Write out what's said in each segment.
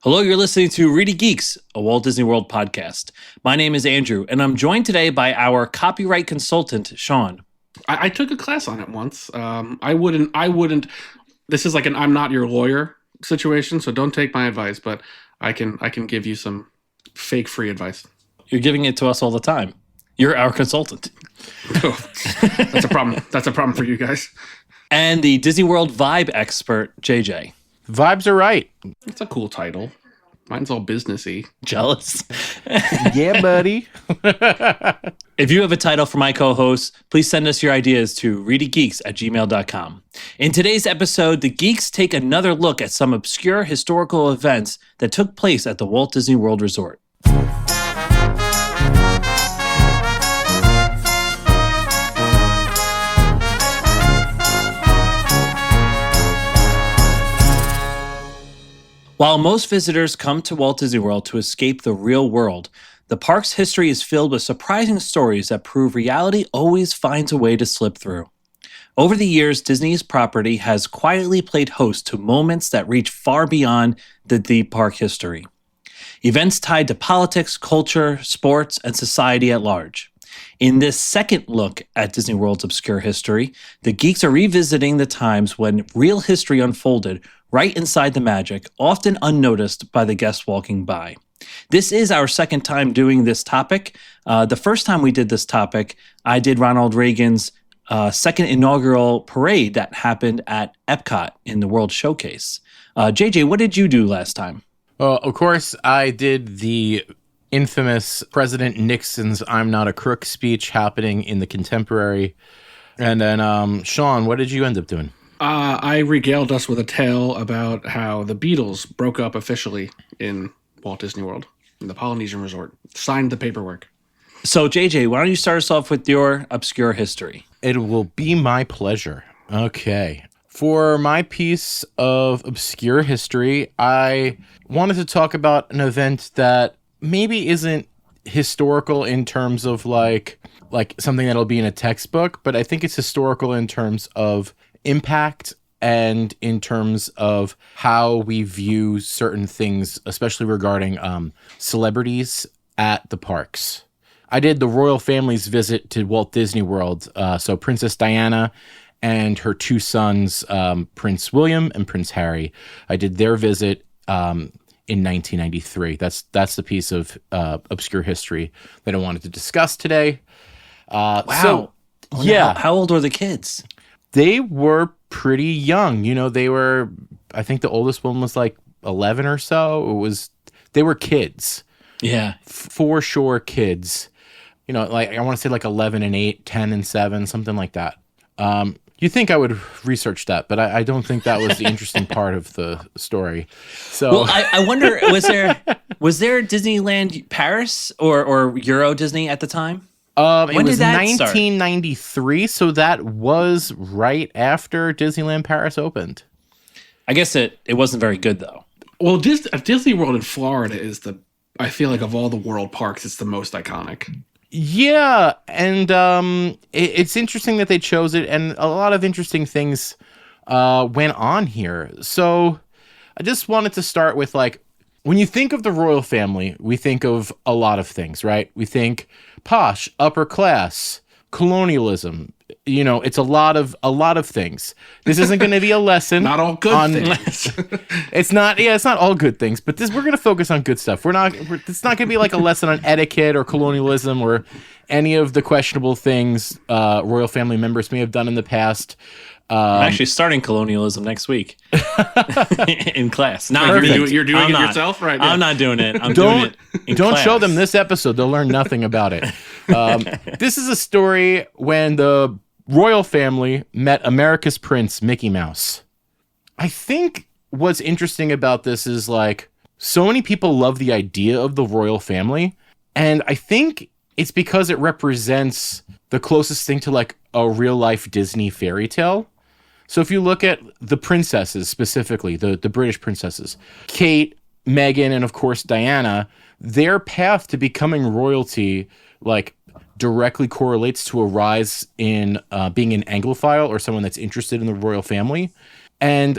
Hello, you're listening to ReedyGeeks, a Walt Disney World podcast. My name is Andrew, and I'm joined today by our copyright consultant, Sean. I took a class on it once. I wouldn't. This is like an I'm not your lawyer situation, so don't take my advice. But I can give you some fake free advice. You're giving it to us all the time. You're our consultant. Oh, that's a problem. That's a problem for you guys. And the Disney World vibe expert, JJ. Vibes are right. It's a cool title. Mine's all businessy. Jealous? Yeah, buddy. If you have a title for my co-host, please send us your ideas to reedygeeks@gmail.com. In today's episode, the Geeks take another look at some obscure historical events that took place at the Walt Disney World Resort. While most visitors come to Walt Disney World to escape the real world, the park's history is filled with surprising stories that prove reality always finds a way to slip through. Over the years, Disney's property has quietly played host to moments that reach far beyond the deep park history. Events tied to politics, culture, sports, and society at large. In this second look at Disney World's obscure history, the Geeks are revisiting the times when real history unfolded right inside the magic, often unnoticed by the guests walking by. This is our second time doing this topic. The first time we did this topic, I did Ronald Reagan's second inaugural parade that happened at Epcot in the World Showcase. JJ, what did you do last time? Well, of course, I did the infamous President Nixon's I'm Not a Crook speech happening in the Contemporary. And then, Sean, what did you end up doing? I regaled us with a tale about how the Beatles broke up officially in Walt Disney World, in the Polynesian Resort. Signed the paperwork. So, JJ, why don't you start us off with your obscure history? It will be my pleasure. Okay. For my piece of obscure history, I wanted to talk about an event that maybe isn't historical in terms of like something that'll be in a textbook, but I think it's historical in terms of impact and in terms of how we view certain things, especially regarding celebrities at the parks. I did the royal family's visit to Walt Disney World. So Princess Diana and her two sons, Prince William and Prince Harry. I did their visit in 1993. That's the piece of obscure history that I wanted to discuss today. Wow. So, yeah. How old were the kids? They were pretty young. You know, I think the oldest one was like 11 or so. They were kids. Yeah. For sure, kids. You know, like I want to say like 11 and 8, 10 and 7, something like that. You think I would research that, but I don't think that was the interesting part of the story. So, well, I wonder, was there Disneyland Paris or Euro Disney at the time? It was 1993, so that was right after Disneyland Paris opened. I guess it wasn't very good, though. Well, Disney World in Florida is I feel like of all the world parks, it's the most iconic. Yeah, and it's interesting that they chose it, and a lot of interesting things went on here. So I just wanted to start with, like, when you think of the royal family, we think of a lot of things, right? We think posh, upper class, colonialism. You know, it's a lot of things. This isn't going to be a lesson. Not all good things. It's not all good things, but we're going to focus on good stuff. It's not going to be like a lesson on etiquette or colonialism or any of the questionable things royal family members may have done in the past. I'm actually starting colonialism next week in class. No, you're doing it yourself, right? I'm not doing it. Doing it in Don't class. show them this episode. They'll learn nothing about it. This is a story when the royal family met America's Prince, Mickey Mouse. I think what's interesting about this is, like, so many people love the idea of the royal family, and I think it's because it represents the closest thing to, like, a real-life Disney fairy tale. So if you look at the princesses specifically, the British princesses, Kate, Meghan, and of course Diana, their path to becoming royalty, like, directly correlates to a rise in being an Anglophile or someone that's interested in the royal family. And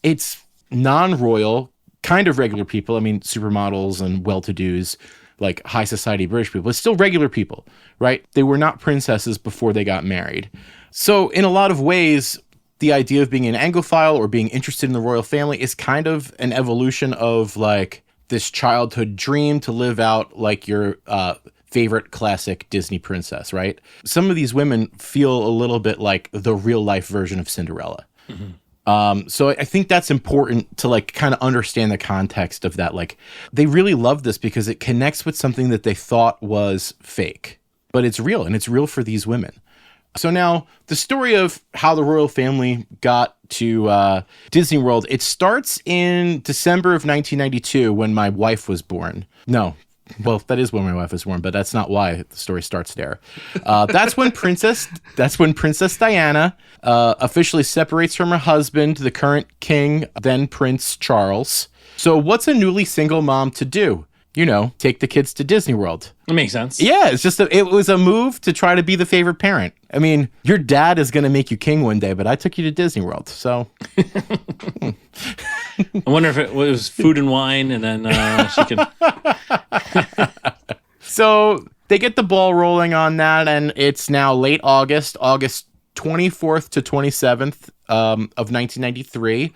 it's non-royal kind of regular people. I mean, supermodels and well-to-dos, like high society British people, but still regular people, right? They were not princesses before they got married. So in a lot of ways, the idea of being an Anglophile or being interested in the royal family is kind of an evolution of like this childhood dream to live out like your favorite classic Disney princess, right? Some of these women feel a little bit like the real life version of Cinderella. So I think that's important to like kind of understand the context of that. Like they really love this because it connects with something that they thought was fake, but it's real, and it's real for these women. So now the story of how the royal family got to Disney World, it starts in December of 1992 when my wife was born. No, well, that is when my wife was born, but that's not why the story starts there. That's when Princess Diana officially separates from her husband, the current king, then Prince Charles. So what's a newly single mom to do? You know, take the kids to Disney World. That makes sense. Yeah, it was a move to try to be the favorite parent. I mean, your dad is going to make you king one day, but I took you to Disney World, so. I wonder if it was food and wine, and then she can. So they get the ball rolling on that, and it's now late August 24th to 27th of 1993,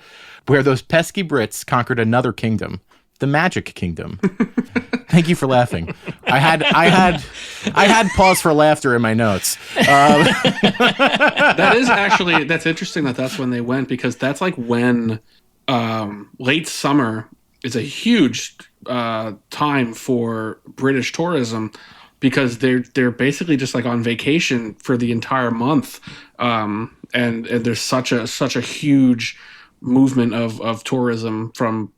where those pesky Brits conquered another kingdom. The Magic Kingdom. Thank you for laughing. I had pause for laughter in my notes. That's interesting that's when they went, because that's like when late summer is a huge time for British tourism, because they're basically just like on vacation for the entire month, and there's such a huge movement of tourism from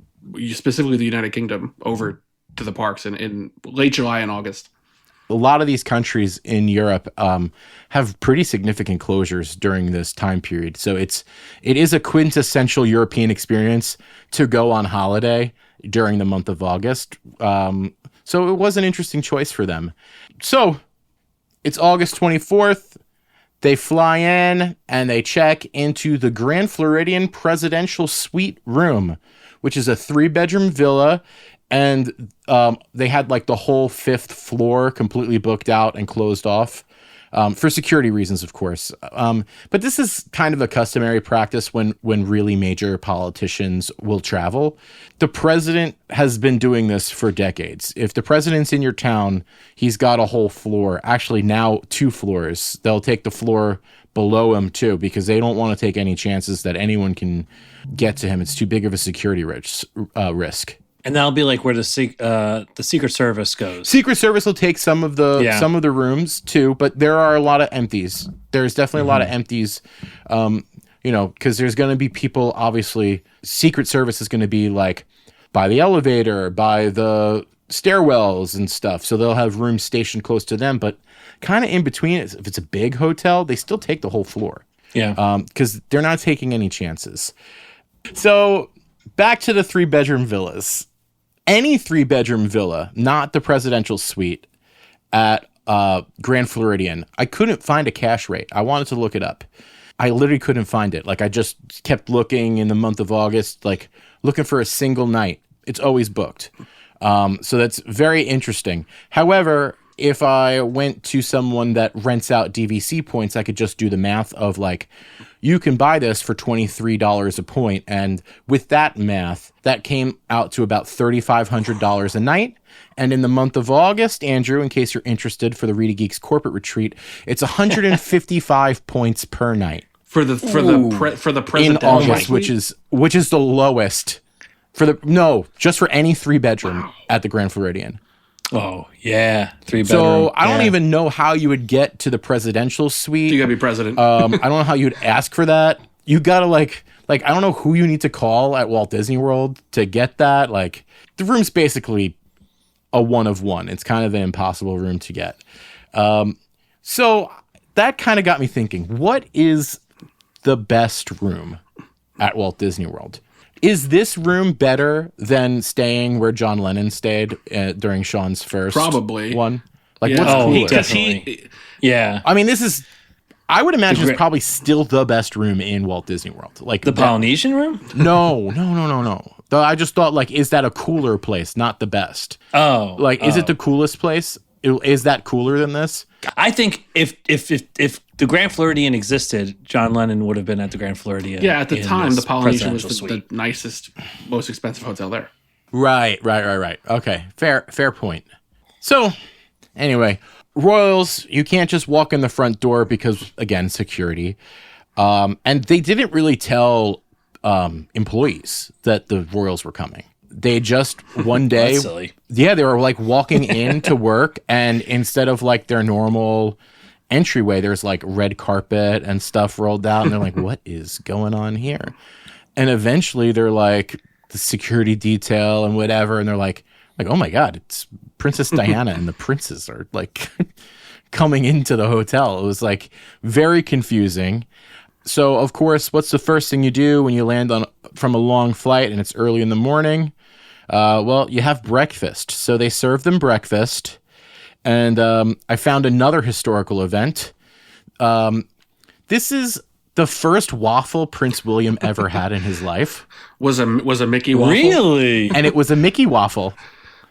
specifically the United Kingdom over to the parks in late July and August. A lot of these countries in Europe have pretty significant closures during this time period. So it is a quintessential European experience to go on holiday during the month of August. So it was an interesting choice for them. So it's August 24th. They fly in and they check into the Grand Floridian Presidential Suite Room, which is a 3-bedroom villa, and they had like the whole 5th floor completely booked out and closed off for security reasons, of course. But this is kind of a customary practice when really major politicians will travel. The president has been doing this for decades. If the president's in your town, he's got a whole floor, actually now 2 floors. They'll take the floor below him too, because they don't want to take any chances that anyone can get to him. It's too big of a security risk. And that'll be like where the Secret Service goes. Secret Service will take some of the rooms too, but there are a lot of empties. There's definitely a lot of empties, because there's going to be people. Obviously, Secret Service is going to be like by the elevator, by the stairwells and stuff. So they'll have rooms stationed close to them, but kind of in between. If it's a big hotel, they still take the whole floor. Yeah, because they're not taking any chances. So back to the 3-bedroom villas. Any 3-bedroom villa, not the presidential suite at Grand Floridian. I couldn't find a cash rate. I wanted to look it up. I literally couldn't find it. Like I just kept looking in the month of August, like looking for a single night. It's always booked. So that's very interesting. However, if I went to someone that rents out DVC points, I could just do the math of like, you can buy this for $23 a point. And with that math, that came out to about $3,500 a night. And in the month of August, Andrew, in case you're interested for the ReedyGeeks corporate retreat, it's 155 points per night. For the president in August, which is the lowest just for any 3-bedroom at the Grand Floridian. Oh, yeah. 3-bedroom. So I don't even know how you would get to the presidential suite. You got to be president. I don't know how you would ask for that. You got to like I don't know who you need to call at Walt Disney World to get that. Like the room's basically a one of one. It's kind of an impossible room to get. So that kind of got me thinking, what is the best room at Walt Disney World? Is this room better than staying where John Lennon stayed during Sean's first one? Like, yeah. what's cooler? Definitely. Yeah. I mean, I would imagine it's probably still the best room in Walt Disney World. Like the Polynesian room? No. Though I just thought, like, is that a cooler place? Not the best. Oh, Like, is it the coolest place? Is that cooler than this? I think if the Grand Floridian existed, John Lennon would have been at the Grand Floridian. Yeah, at the time, the Polynesian was presidential the nicest, most expensive hotel there. Right. Okay, fair point. So, anyway, Royals, you can't just walk in the front door because, again, security. And they didn't really tell employees that the Royals were coming. They just one day, That's silly. Yeah, they were like walking in to work, and instead of like their normal entryway, there's like red carpet and stuff rolled out, and they're like, "What is going on here?" And eventually, they're like the security detail and whatever, and they're like, "Oh my God, it's Princess Diana and the princes are like coming into the hotel." It was like very confusing. So, of course, what's the first thing you do when you land from a long flight and it's early in the morning? Well, you have breakfast. So they serve them breakfast. And I found another historical event. This is the first waffle Prince William ever had in his life. Was a Mickey waffle? Really? And it was a Mickey waffle.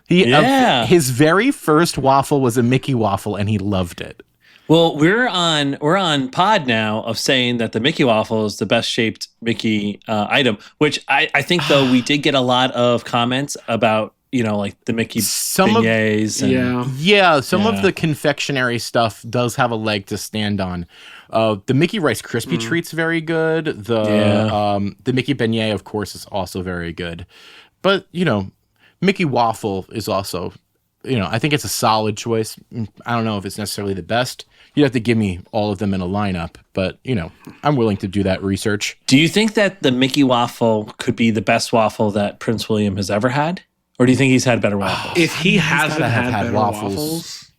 His very first waffle was a Mickey waffle, and he loved it. Well, we're on pod now of saying that the Mickey waffle is the best shaped Mickey item, which I think though we did get a lot of comments about, like the Mickey beignets. Some of the confectionery stuff does have a leg to stand on. The Mickey Rice Krispie treat's very good. The Mickey beignet, of course, is also very good. But Mickey waffle is also, I think it's a solid choice. I don't know if it's necessarily the best. You'd have to give me all of them in a lineup, but, I'm willing to do that research. Do you think that the Mickey waffle could be the best waffle that Prince William has ever had? Or do you think he's had better waffles? If he hasn't had better waffles,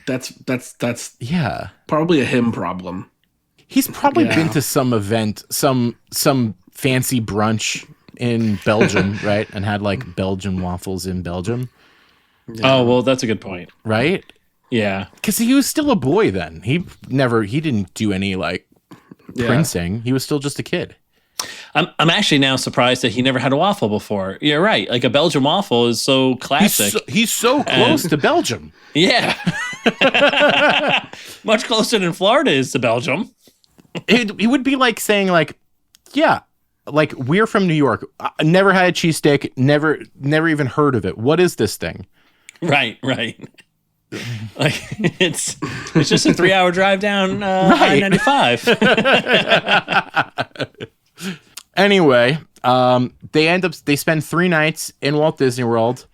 that's probably a him problem. He's probably been to some event, some fancy brunch in Belgium, right? And had like Belgian waffles in Belgium. Yeah. Oh, well, that's a good point. Right? Yeah. Because he was still a boy then. He didn't do any like princing. He was still just a kid. I'm actually now surprised that he never had a waffle before. You're right. Like a Belgian waffle is so classic. He's so close to Belgium. Yeah. Much closer than Florida is to Belgium. It would be like saying like, yeah, like we're from New York. I never had a cheesesteak. Never even heard of it. What is this thing? Right. Like it's just a 3-hour drive down I-95. Anyway, they spend 3 nights in Walt Disney World,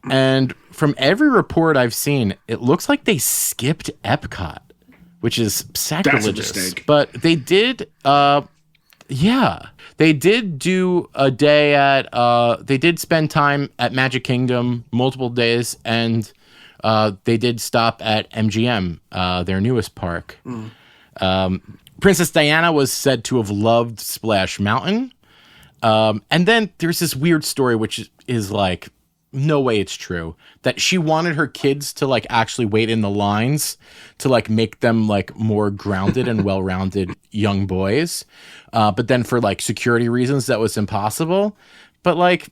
and from every report I've seen, it looks like they skipped Epcot, which is sacrilegious. That's a mistake. But they did, they did do a day they did spend time at Magic Kingdom multiple days, and they did stop at MGM, their newest park. Princess Diana was said to have loved Splash Mountain. And then there's this weird story, which is like, no way it's true, that she wanted her kids to like actually wait in the lines to like make them like more grounded and well-rounded young boys. But then for like security reasons, that was impossible. But like,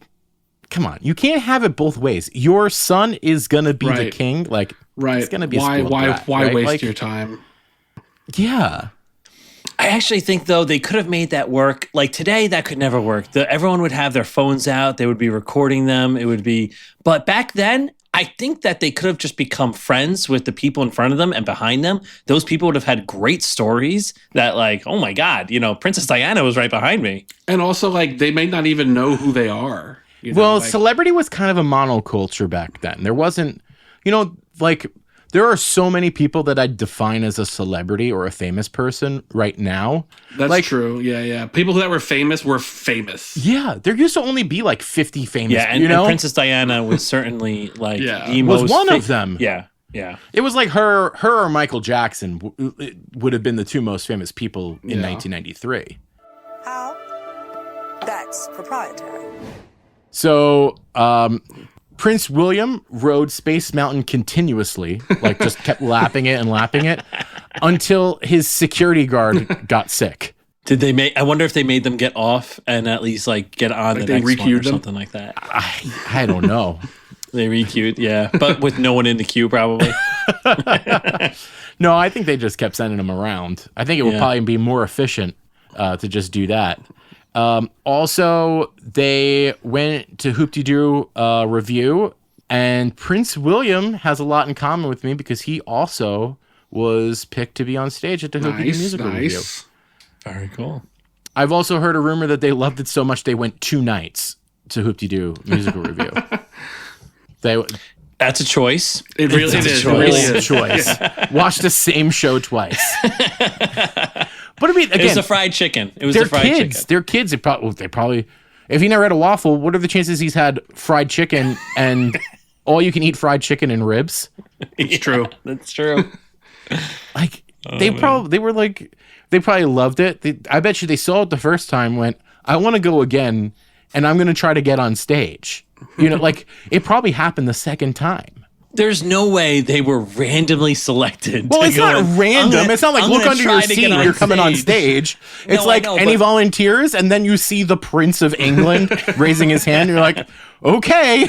come on, you can't have it both ways. Your son is going to be the king. Like, it's going to be why right? waste like, your time? Yeah. I actually think, though, they could have made that work. Like today, that could never work. Everyone would have their phones out. They would be recording them. It would be. But back then, I think that they could have just become friends with the people in front of them and behind them. Those people would have had great stories that like, oh, my God, Princess Diana was right behind me. And also, like, they may not even know who they are. Celebrity was kind of a monoculture back then. There wasn't, like... There are so many people that I'd define as a celebrity or a famous person right now. That's true. Yeah. People that were famous were famous. Yeah. There used to only be like 50 famous. Yeah, and Princess Diana was certainly like the most was one of them. Yeah. It was like her or Michael Jackson would have been the two most famous people in 1993. How? That's proprietary. So, Prince William rode Space Mountain continuously, like just kept lapping it until his security guard got sick. Did they make? I wonder if they made them get off and at least like get on Like the they next one or requeued them? something like that. I don't know. They requeued, yeah, but with no one in the queue probably. No, I think they just kept sending them around. I think it would probably be more efficient to just do that. Also, they went to Hoop-Dee-Doo review, and Prince William has a lot in common with me because he also was picked to be on stage at the Hoop-Dee-Doo musical review. Very cool. I've also heard a rumor that they loved it so much they went 2 nights to Hoop-Dee-Doo musical review. That's a choice. It really It's a is. It choice. really It's a is. choice. Watch the same show twice. But I mean, It was again, the fried chicken. It was they're the fried kids. chicken. They're kids. They probably, if he never had a waffle, what are the chances he's had fried chicken and all you can eat fried chicken and ribs? It's true. That's true. Like they probably loved it. I bet you they saw it the first time, went, I want to go again, and I'm going to try to get on stage. You know, like it probably happened the second time. There's no way they were randomly selected. Well, to it's go not in. random. It's not like I'm look gonna under your try to seat. get on You're coming on stage. stage. It's No, I like know, any but- volunteers, and then you see the Prince of England raising his hand. You're like, okay.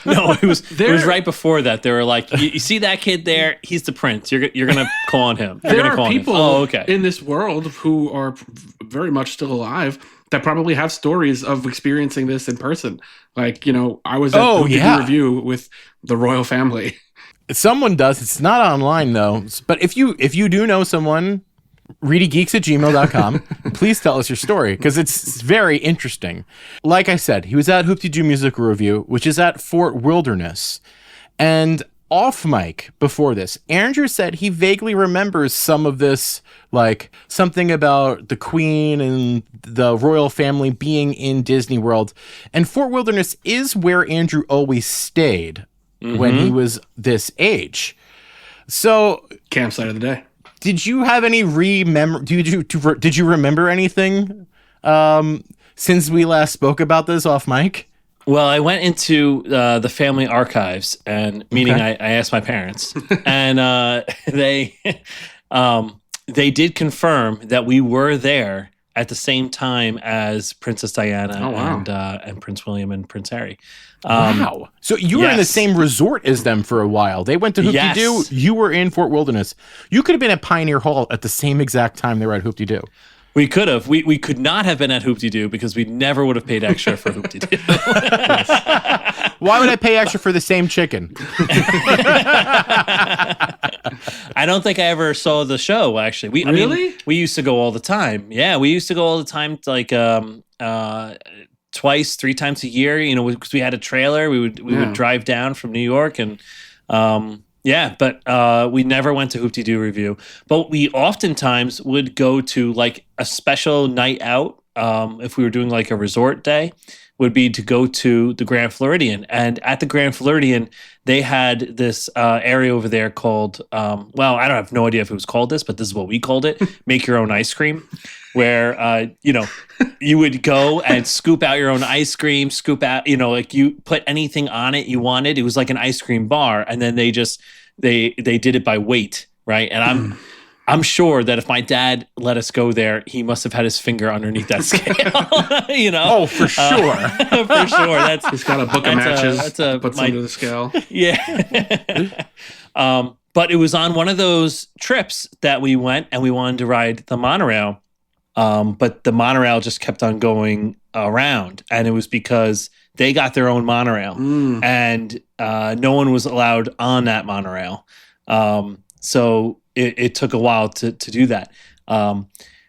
No, it was right before that. They were like, you see that kid there? He's the prince. You're gonna call on him. You're There gonna are call people on him. Oh, okay. in this world who are very much still alive that probably have stories of experiencing this in person. Like, I was at the review with the royal family. Someone does. It's not online though. But if you do know someone, ReedyGeeks@gmail.com, please tell us your story because it's very interesting. Like I said, he was at Hoop-Dee-Doo Musical Review, which is at Fort Wilderness. And off mic before this, Andrew said he vaguely remembers some of this, like something about the Queen and the royal family being in Disney World. And Fort Wilderness is where Andrew always stayed when he was this age. So, Campsite of the day. did you have any did you remember anything since we last spoke about this off mic? Well, I went into the family archives, and meaning I asked my parents, and they did confirm that we were there at the same time as Princess Diana and Prince William and Prince Harry. Wow. So you were in the yes. same resort as them for a while. They went to Hoop-Dee-Doo. Yes. You were in Fort Wilderness. You could have been at Pioneer Hall at the same exact time they were at Hoop-Dee-Doo. We could have. We could not have been at Hoop-Dee-Doo because we never would have paid extra for Hoop-Dee-Doo. Why would I pay extra for the same chicken? I don't think I ever saw the show, actually. Really? We used to go all the time. Yeah, we used to go all the time, like twice, 3 times a year, because we had a trailer. We would drive down from New York and but we never went to Hoop-Dee-Doo Review. But we oftentimes would go to like a special night out if we were doing like a resort day, would be to go to the Grand Floridian. And at the Grand Floridian, they had this area over there called, I don't have no idea if it was called this, but this is what we called it, make your own ice cream, where, you would go and scoop out your own ice cream, like you put anything on it you wanted. It was like an ice cream bar. And then they did it by weight, right? And I'm sure that if my dad let us go there, he must have had his finger underneath that scale. Oh, for sure. For sure. He's got a book of matches. Puts my- under the scale. Yeah. But it was on one of those trips that we went and we wanted to ride the monorail. But the monorail just kept on going around. And it was because they got their own monorail and no one was allowed on that monorail. So it took a while to do that.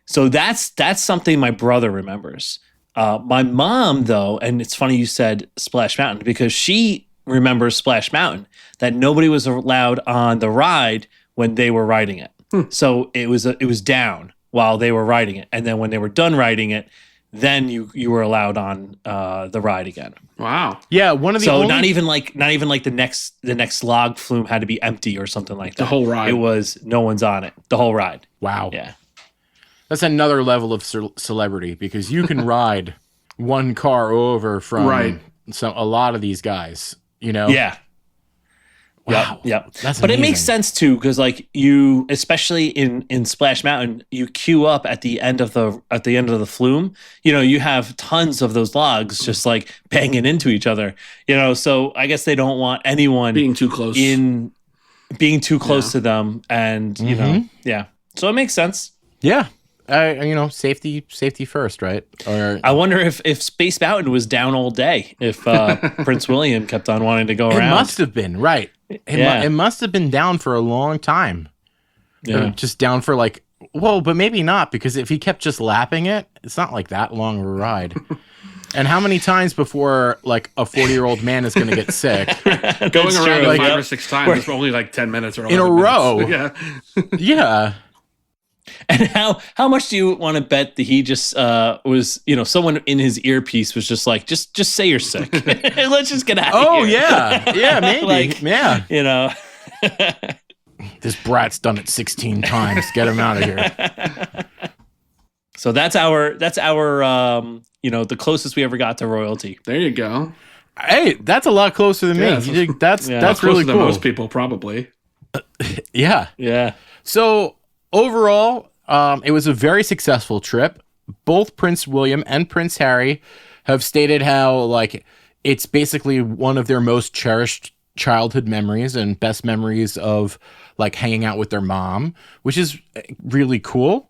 So that's something my brother remembers. My mom, though, and it's funny you said Splash Mountain because she remembers Splash Mountain, that nobody was allowed on the ride when they were riding it. So it was down while they were riding it, and then when they were done riding it, then you were allowed on the ride again. Wow. Yeah, one of the So only... not even like the next log flume had to be empty or something like that. The whole ride. It was no one's on it. The whole ride. Wow. Yeah. That's another level of celebrity because you can ride one car over from Right. a lot of these guys, Yeah. Wow. Yep. That's But it makes amazing. sense too, because like you, especially in Splash Mountain, you queue up at the end of the flume. You know, you have tons of those logs just like banging into each other. You know, so I guess they don't want anyone Being too close. being too close Yeah. to them, and you know, yeah. So it makes sense. Yeah. Safety first, right? Or I wonder if Space Mountain was down all day. If Prince William kept on wanting to go it around. must have been, right. It must have been down for a long time. Yeah. Or just down for like, well, but maybe not, because if he kept just lapping it, it's not like that long of a ride. And how many times before like a 40-year-old man is going to get sick Going That's around true. it 5 Yep. or 6 times is only like 10 minutes or in a 11 minutes. row? Yeah. Yeah. And how much do you want to bet that he just was, you know, someone in his earpiece was just like, just say you're sick. Let's just get out of Oh here. yeah, maybe. Like- Yeah. You know. This brat's done it 16 times. Get him out of here. So that's our you know, the closest we ever got to royalty. There you go. Hey, that's a lot closer than me. Yeah, That's yeah. that's Closer really than cool. most people, probably. Yeah. Yeah. So overall, it was a very successful trip. Both Prince William and Prince Harry have stated how like it's basically one of their most cherished childhood memories and best memories of like hanging out with their mom, which is really cool.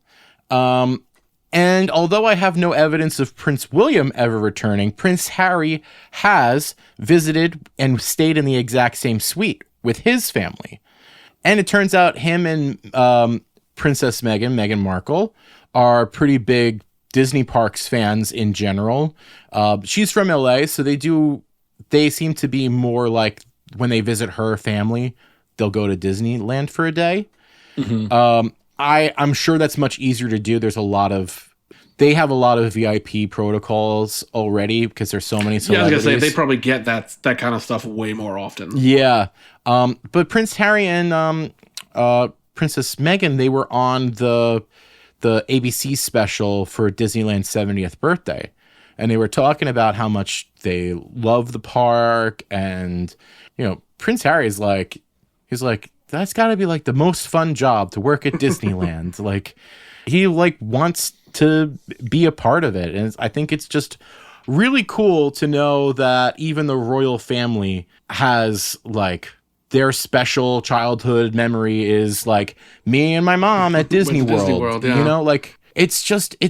And although I have no evidence of Prince William ever returning, Prince Harry has visited and stayed in the exact same suite with his family. And it turns out him and Princess Meghan Markle, are pretty big Disney parks fans in general. She's from LA, so they seem to be more like when they visit her family, they'll go to Disneyland for a day. Mm-hmm. I'm sure that's much easier to do. They have a lot of VIP protocols already because there's so many Yeah, I celebrities. was gonna say they probably get that kind of stuff way more often. Yeah. But Prince Harry and Princess Meghan, they were on the ABC special for Disneyland's 70th birthday. And they were talking about how much they love the park. And, you know, Prince Harry's like, he's like, that's got to be like the most fun job to work at Disneyland. Like, he like wants to be a part of it. And I think it's just really cool to know that even the royal family has like their special childhood memory is like me and my mom at Disney With World. Disney World, yeah. You know, like it's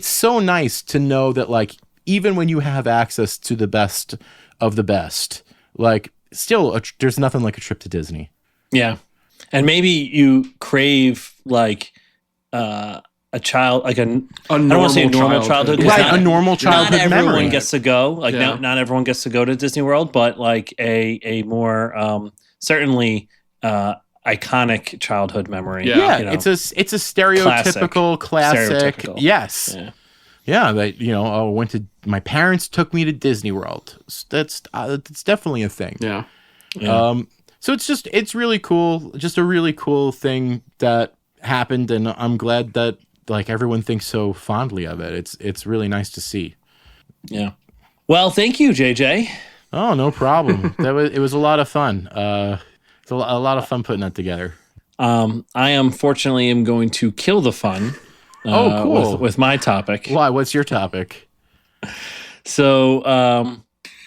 so nice to know that like even when you have access to the best of the best, like still there's nothing like a trip to Disney. Yeah. And maybe you crave like a child, like I don't want to say normal childhood, 'cause Right, a normal childhood Not everyone memory. gets to go. Like Yeah. not everyone gets to go to Disney World, but like a more certainly iconic childhood memory. Yeah. Yeah, you know? it's a stereotypical classic. Stereotypical. Yes. Yeah. Yeah, that my parents took me to Disney World. That's definitely a thing. Yeah. Yeah. So it's really cool. Just a really cool thing that happened, and I'm glad that like everyone thinks so fondly of it. It's really nice to see. Yeah. Well, thank you, JJ. Oh, no problem. It was a lot of fun. It's a lot of fun putting that together. I unfortunately am going to kill the fun. Oh, cool. With my topic. Why? What's your topic? So,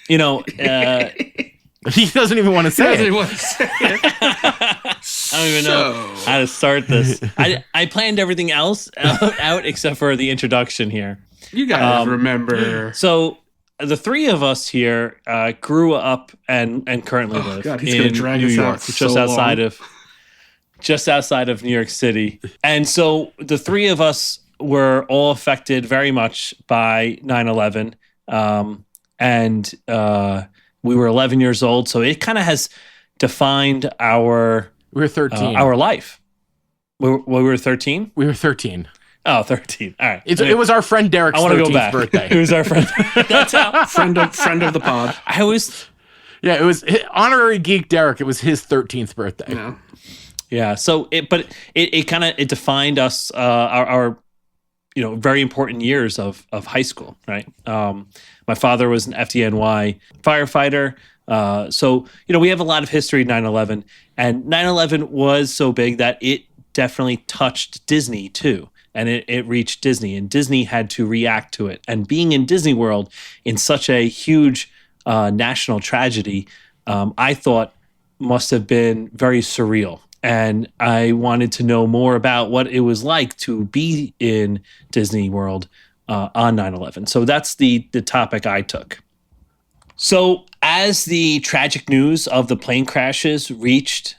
He doesn't even want to say it. I don't even know how to start this. I planned everything else out except for the introduction here. You guys remember. So the three of us here grew up and currently live God, he's gonna in drag New us out York, for just so outside of New York City. And so the three of us were all affected very much by 9/11. And we were 11 years old, so it kind of has defined our We were 13. our life. We were 13? We were 13. Oh, 13. All right. It was our friend Derek's I want to 13th go back. birthday. It was our friend. That's how. friend of the pod. I was. Yeah, it was honorary geek Derek. It was his 13th birthday. Yeah. Yeah. So it kind of defined us, our very important years of high school, right? My father was an FDNY firefighter. So, we have a lot of history in 9/11, and 9/11 was so big that it definitely touched Disney too. And it reached Disney, and Disney had to react to it. And being in Disney World in such a huge national tragedy, I thought must have been very surreal. And I wanted to know more about what it was like to be in Disney World on 9/11. So that's the topic I took. So as the tragic news of the plane crashes reached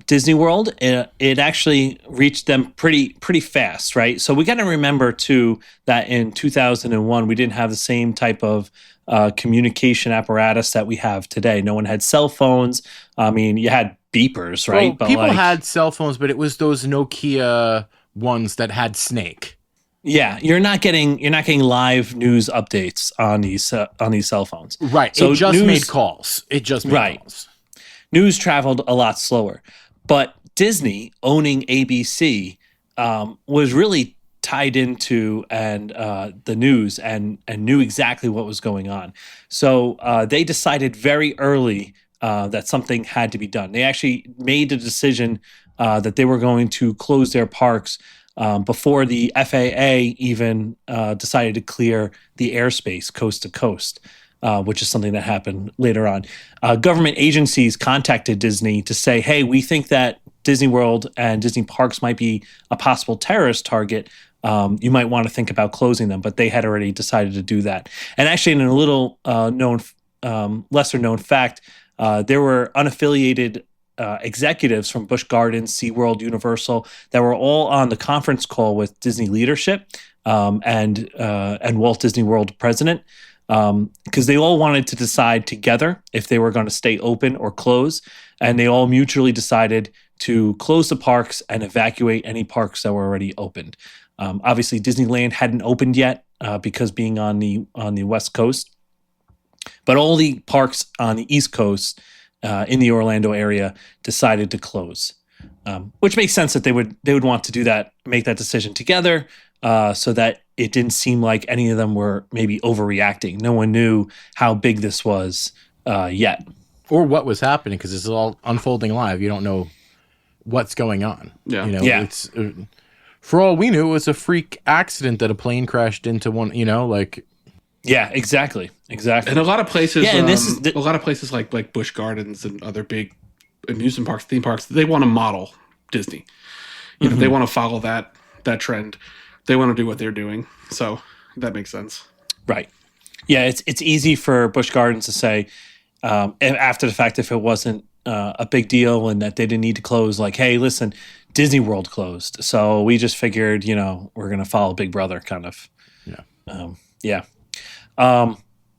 Disney World, it actually reached them pretty fast, right? So we got to remember too that in 2001 we didn't have the same type of communication apparatus that we have today. No one had cell phones. I mean, you had beepers, right? Well, people had cell phones, but it was those Nokia ones that had Snake. Yeah, you're not getting live news updates on these cell phones. Right. So it just made calls. Calls. News traveled a lot slower. But Disney owning ABC was really tied into the news and knew exactly what was going on. So they decided very early that something had to be done. They actually made the decision that they were going to close their parks before the FAA even decided to clear the airspace coast to coast. Which is something that happened later on. Government agencies contacted Disney to say, hey, we think that Disney World and Disney parks might be a possible terrorist target. You might want to think about closing them, but they had already decided to do that. And actually, in a little lesser known fact, there were unaffiliated executives from Busch Gardens, SeaWorld, Universal that were all on the conference call with Disney leadership and Walt Disney World president. Because they all wanted to decide together if they were going to stay open or close, and they all mutually decided to close the parks and evacuate any parks that were already opened. Obviously, Disneyland hadn't opened yet because being on the West Coast, but all the parks on the East Coast in the Orlando area decided to close, which makes sense that they would want to do that, make that decision together. So that it didn't seem like any of them were maybe overreacting. No one knew how big this was yet. Or what was happening, because it's all unfolding live. You don't know what's going on. Yeah. It's for all we knew, it was a freak accident that a plane crashed into one, Yeah, exactly. And a lot of places, and a lot of places like Busch Gardens and other big amusement parks, theme parks, they want to model Disney. They want to follow that trend. They want to do what they're doing. So that makes sense. Right. Yeah, it's easy for Busch Gardens to say after the fact if it wasn't a big deal and that they didn't need to close, like, hey, listen, Disney World closed. So we just figured, we're going to follow Big Brother kind of. Yeah.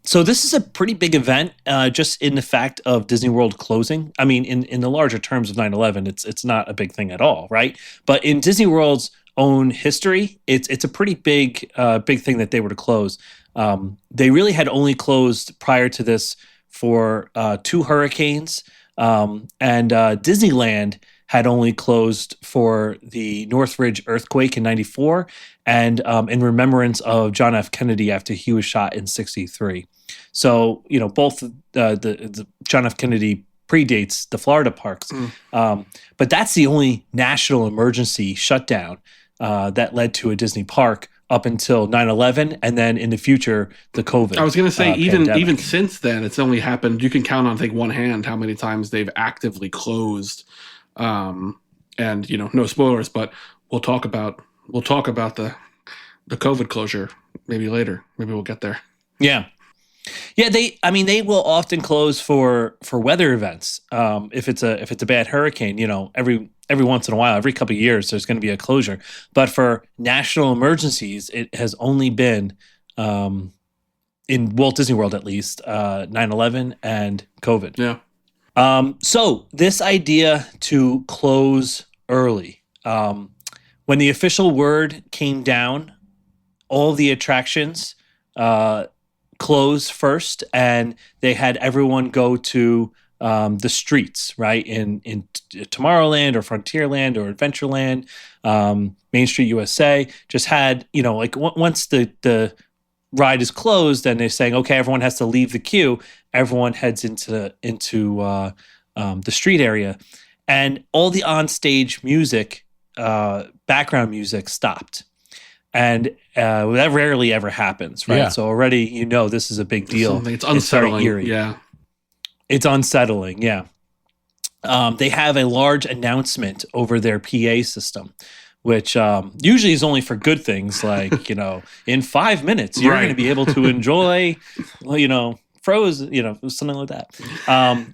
So this is a pretty big event just in the fact of Disney World closing. I mean, in the larger terms of 9/11, it's not a big thing at all, right? But in Disney World's own history, it's a pretty big thing that they were to close. They really had only closed prior to this for 2 hurricanes, and Disneyland had only closed for the Northridge earthquake in '94 and in remembrance of John F. Kennedy after he was shot in '63. So both the John F. Kennedy predates the Florida parks, but that's the only national emergency shutdown that led to a Disney park up until 9/11, and then in the future, the COVID. I was going to say, pandemic. even since then, it's only happened. You can count on, I think, one hand how many times they've actively closed. And no spoilers, but we'll talk about the COVID closure maybe later. Maybe we'll get there. Yeah. They will often close for weather events. If it's a bad hurricane, every once in a while, every couple of years, there's going to be a closure. But for national emergencies, it has only been in Walt Disney World, at least 9/11 and COVID. Yeah. So this idea to close early, when the official word came down, all the attractions close first, and they had everyone go to the streets, right? In Tomorrowland or Frontierland or Adventureland, Main Street USA just had, once the ride is closed and they're saying, okay, everyone has to leave the queue, everyone heads into the street area, and all the onstage music, background music, stopped. And that rarely ever happens, right? Yeah. So already this is a big deal. It's unsettling. Very eerie. Yeah. It's unsettling, yeah. They have a large announcement over their PA system, which usually is only for good things, like, in 5 minutes, you're going to be able to enjoy, Frozen, something like that.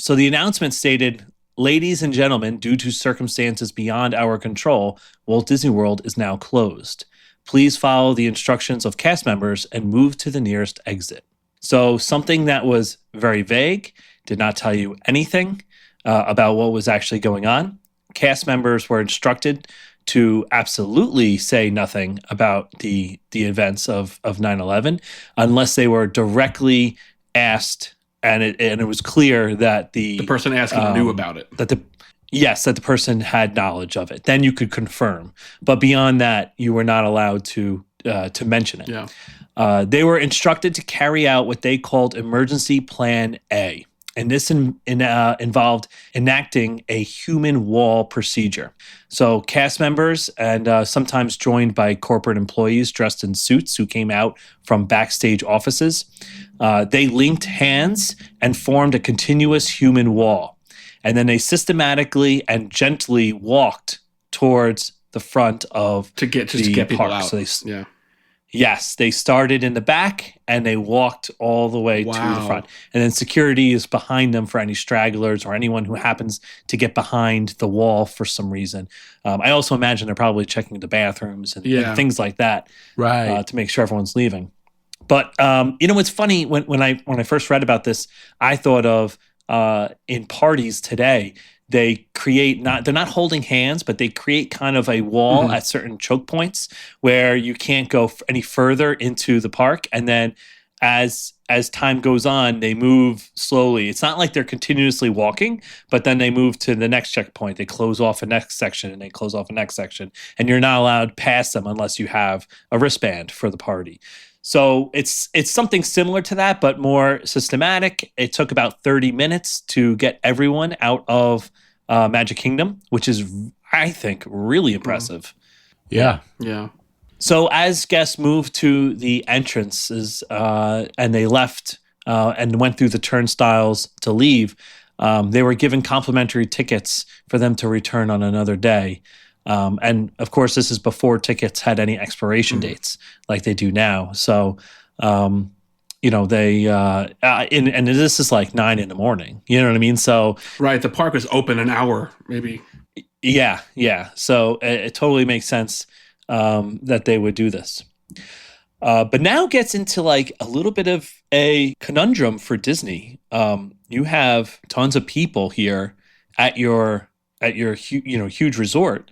So the announcement stated, "Ladies and gentlemen, due to circumstances beyond our control, Walt Disney World is now closed. Please follow the instructions of cast members and move to the nearest exit." So something that was very vague, did not tell you anything about what was actually going on. Cast members were instructed to absolutely say nothing about the events of 9/11 unless they were directly asked, and it was clear that the person asking knew about it. That the person had knowledge of it. Then you could confirm. But beyond that, you were not allowed to mention it. Yeah. They were instructed to carry out what they called Emergency Plan A. And this involved enacting a human wall procedure. So cast members, and sometimes joined by corporate employees dressed in suits who came out from backstage offices, they linked hands and formed a continuous human wall. And then they systematically and gently walked towards the front of to get people park. out. So Yes, they started in the back and they walked all the way to the front. And then security is behind them for any stragglers or anyone who happens to get behind the wall for some reason. I also imagine they're probably checking the bathrooms and things like that, right, to make sure everyone's leaving. But it's funny when I first read about this, I thought of in parties today. They're not holding hands, but they create kind of a wall at certain choke points where you can't go any further into the park. And then as time goes on, they move slowly. It's not like they're continuously walking, but then they move to the next checkpoint. They close off a next section and they close off a next section. And you're not allowed past them unless you have a wristband for the party. So it's something similar to that, but more systematic. It took about 30 minutes to get everyone out of Magic Kingdom, which is, I think, really impressive. Yeah. Yeah. So as guests moved to the entrances and they left and went through the turnstiles to leave, they were given complimentary tickets for them to return on another day. And of course, this is before tickets had any expiration dates like they do now. So, they and this is like 9 a.m. You know what I mean? So right, the park was open an hour, maybe. Yeah. So it totally makes sense that they would do this. But now gets into like a little bit of a conundrum for Disney. You have tons of people here at your huge resort.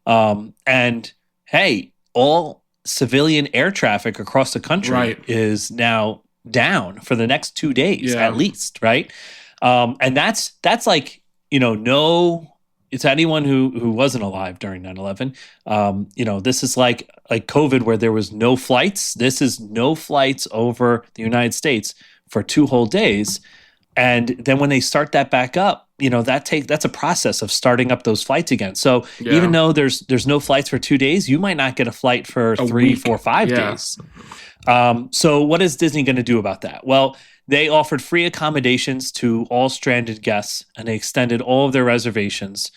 And hey, all civilian air traffic across the country is now down for the next 2 days at least, right? And that's like, it's anyone who wasn't alive during 9/11. This is like COVID where there was no flights. This is no flights over the United States for 2 whole days. And then when they start that back up, that's a process of starting up those flights again. So even though there's no flights for 2 days, you might not get a flight for 3, 4, 5 days. So what is Disney going to do about that? Well, they offered free accommodations to all stranded guests, and they extended all of their reservations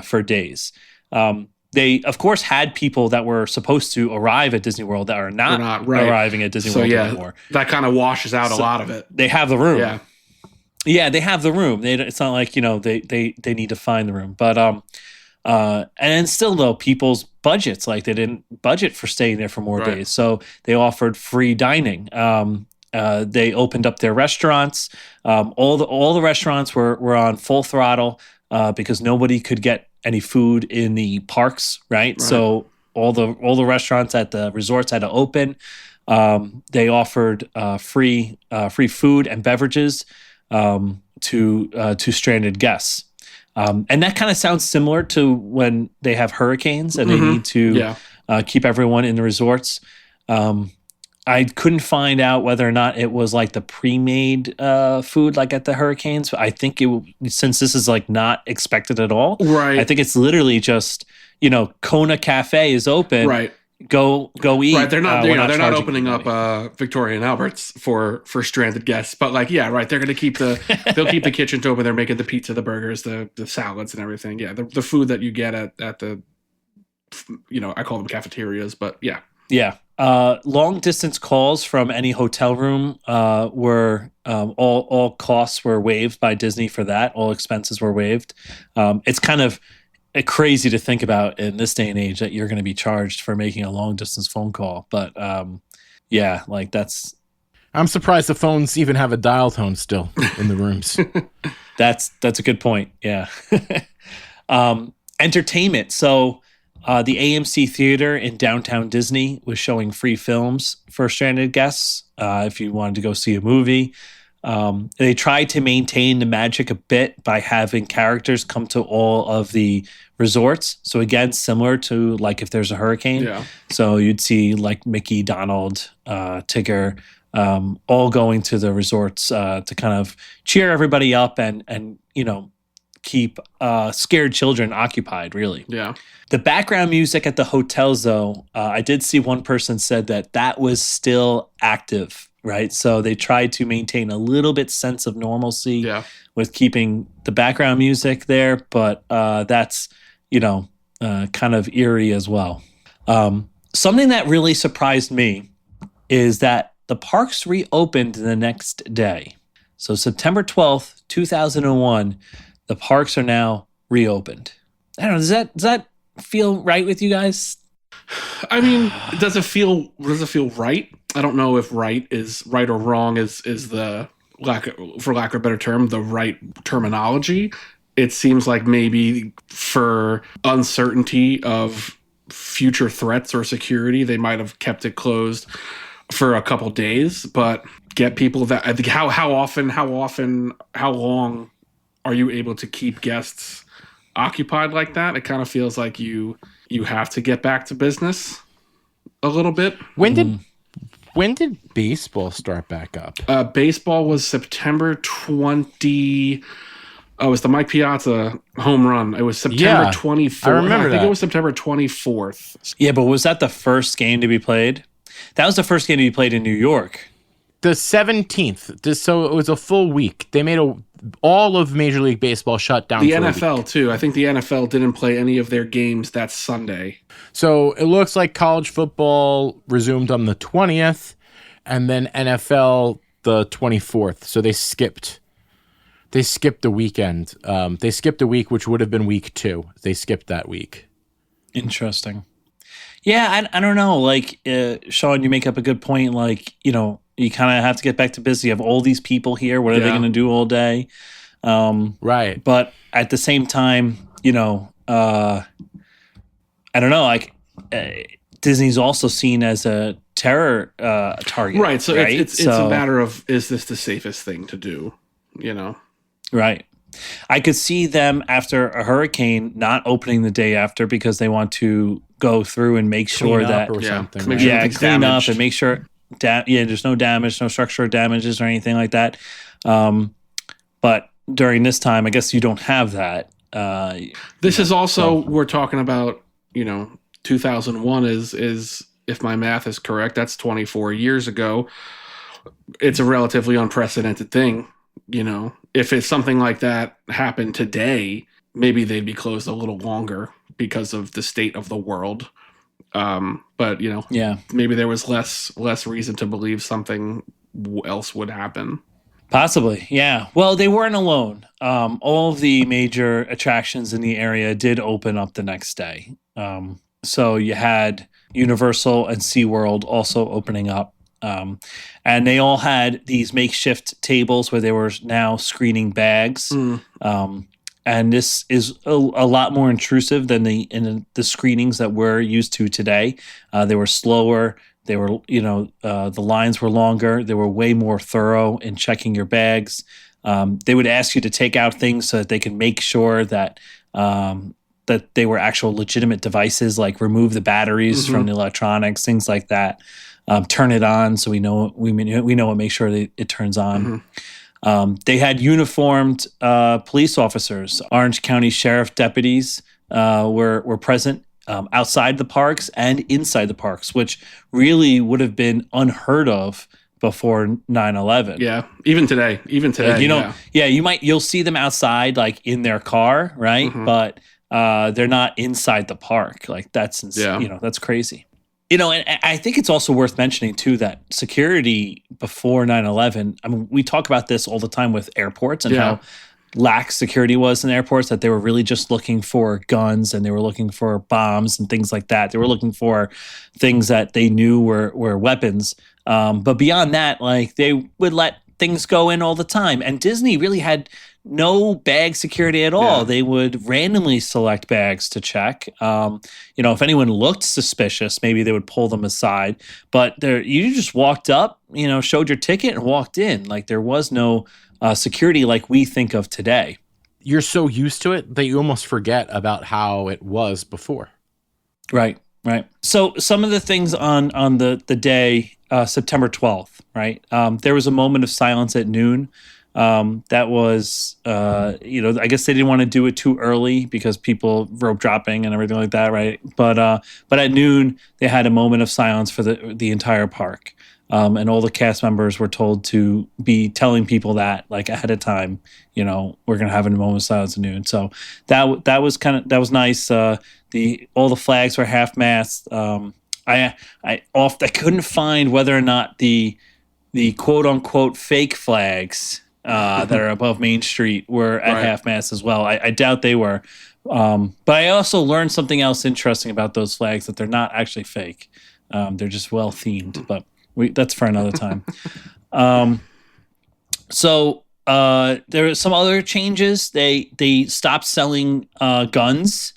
for days. They, of course, had people that were supposed to arrive at Disney World that are not arriving at Disney World anymore. That kind of washes out a lot of it. They have the room. Yeah, they have the room. It's not like, they need to find the room. But and still though, people's budgets, like they didn't budget for staying there for more days. So they offered free dining. They opened up their restaurants. All the restaurants were on full throttle because nobody could get any food in the parks, right? So all the restaurants at the resorts had to open. They offered free food and beverages to stranded guests. And that kind of sounds similar to when they have hurricanes and they need to keep everyone in the resorts. I couldn't find out whether or not it was like the pre-made food, like at the Hurricanes. I think since this is like not expected at all, Right. I think it's literally just Kona Cafe is open. Right. Go eat. Right, they're not. We're They're not charging opening anybody. up Victoria and Albert's for stranded guests. But like, yeah, right. They're going to keep they'll keep the kitchens open. They're making the pizza, the burgers, the salads, and everything. Yeah, the food that you get at the, I call them cafeterias, but yeah. Yeah. Long distance calls from any hotel room were all costs were waived by Disney for that. All expenses were waived. It's kind of crazy to think about in this day and age that you're going to be charged for making a long distance phone call. But yeah, like that's. I'm surprised the phones even have a dial tone still in the rooms. That's a good point. Yeah. Entertainment. So the AMC Theater in downtown Disney was showing free films for stranded guests if you wanted to go see a movie. They tried to maintain the magic a bit by having characters come to all of the resorts. So again, similar to like if there's a hurricane. Yeah. So you'd see like Mickey, Donald, Tigger, all going to the resorts to kind of cheer everybody up and keep scared children occupied, really. Yeah. The background music at the hotels, though, I did see one person said that was still active, right? So they tried to maintain a little bit sense of normalcy with keeping the background music there, but that's, kind of eerie as well. Something that really surprised me is that the parks reopened the next day. So September 12th, 2001, the parks are now reopened. I don't know, does that feel right with you guys? I mean, does it feel right? I don't know if right or wrong is the for lack of a better term, the right terminology. It seems like maybe for uncertainty of future threats or security, they might have kept it closed for a couple days, but get people that I think how long are you able to keep guests occupied like that? It kind of feels like you have to get back to business a little bit. When did baseball start back up? Baseball was September 20. Oh, it was the Mike Piazza home run. It was September 24th. I remember think that. it was September 24th. Yeah, but was that the first game to be played? That was the first game to be played in New York. The 17th. So it was a full week. They made all of Major League Baseball shut down. The for NFL a week. too. I think the NFL didn't play any of their games that Sunday. So it looks like college football resumed on the 20th, and then NFL the 24th. So they skipped the weekend. They skipped a week, which would have been week 2. They skipped that week. Interesting. Yeah, I don't know. Like, Sean, you make up a good point. Like, you kind of have to get back to business. You have all these people here. What are they going to do all day? Right. But at the same time, I don't know. Like, Disney's also seen as a terror target. Right. So right? it's a matter of, is this the safest thing to do? Right. I could see them after a hurricane not opening the day after because they want to go through and make sure Clean that up or something. make right? sure nothing's clean damaged. up and make sure there's no damage, no structural damages or anything like that. But during this time, I guess you don't have that. This is also, we're talking about, 2001 is if my math is correct, that's 24 years ago. It's a relatively unprecedented thing. If it's something like that happened today, maybe they'd be closed a little longer because of the state of the world. But maybe there was less reason to believe something else would happen. Possibly, yeah. Well, they weren't alone. All of the major attractions in the area did open up the next day. So you had Universal and SeaWorld also opening up. And they all had these makeshift tables where they were now screening bags. And this is a lot more intrusive than the screenings that we're used to today. They were slower. They were, the lines were longer. They were way more thorough in checking your bags. They would ask you to take out things so that they can make sure that that they were actual legitimate devices, like remove the batteries from the electronics, things like that. turn it on so we know and make sure that it turns on. They had uniformed police officers. Orange County Sheriff deputies were present outside the parks and inside the parks, which really would have been unheard of before 9/11. Yeah, even today. You'll see them outside, like in their car, right? But they're not inside the park. Like that's that's crazy. And I think it's also worth mentioning too that security before 9/11. I mean, we talk about this all the time with airports and how lax security was in airports, that they were really just looking for guns and they were looking for bombs and things like that. They were looking for things that they knew were weapons. But beyond that, like they would let things go in all the time. And Disney really had no bag security at all. They would randomly select bags to check. If anyone looked suspicious, maybe they would pull them aside. But you just walked up, showed your ticket and walked in. Like there was no security like we think of today. You're so used to it that you almost forget about how it was before. Right. So some of the things on the day, September 12th, right? There was a moment of silence at noon. That was, I guess they didn't want to do it too early because people rope dropping and everything like that, right? But at noon, they had a moment of silence for the entire park. And all the cast members were told to be telling people that like ahead of time, we're going to have a moment of silence at noon. So that was nice. All the flags were half mast. I couldn't find whether or not the quote unquote fake flags that are above Main Street were at half mast as well. I doubt they were. But I also learned something else interesting about those flags, that they're not actually fake. They're just well themed, but that's for another time. So there were some other changes. They stopped selling guns,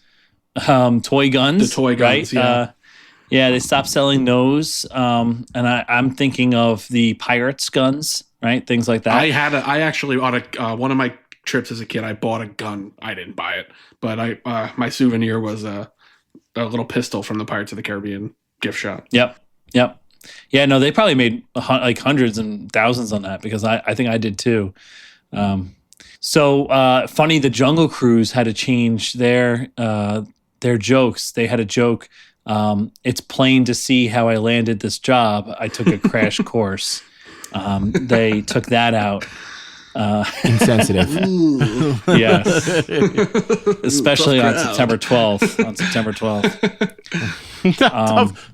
toy guns. The toy guns, right? They stopped selling those. And I'm thinking of the Pirates guns, right? Things like that. I actually on one of my trips as a kid, I bought a gun. I didn't buy it, but my souvenir was a little pistol from the Pirates of the Caribbean gift shop. Yep. Yeah, no, they probably made like hundreds and thousands on that, because I think I did too. Funny, the Jungle Cruise had to change their jokes. They had a joke. It's plain to see how I landed this job. I took a crash course. They took that out. Insensitive. Yes. Especially on September 12th.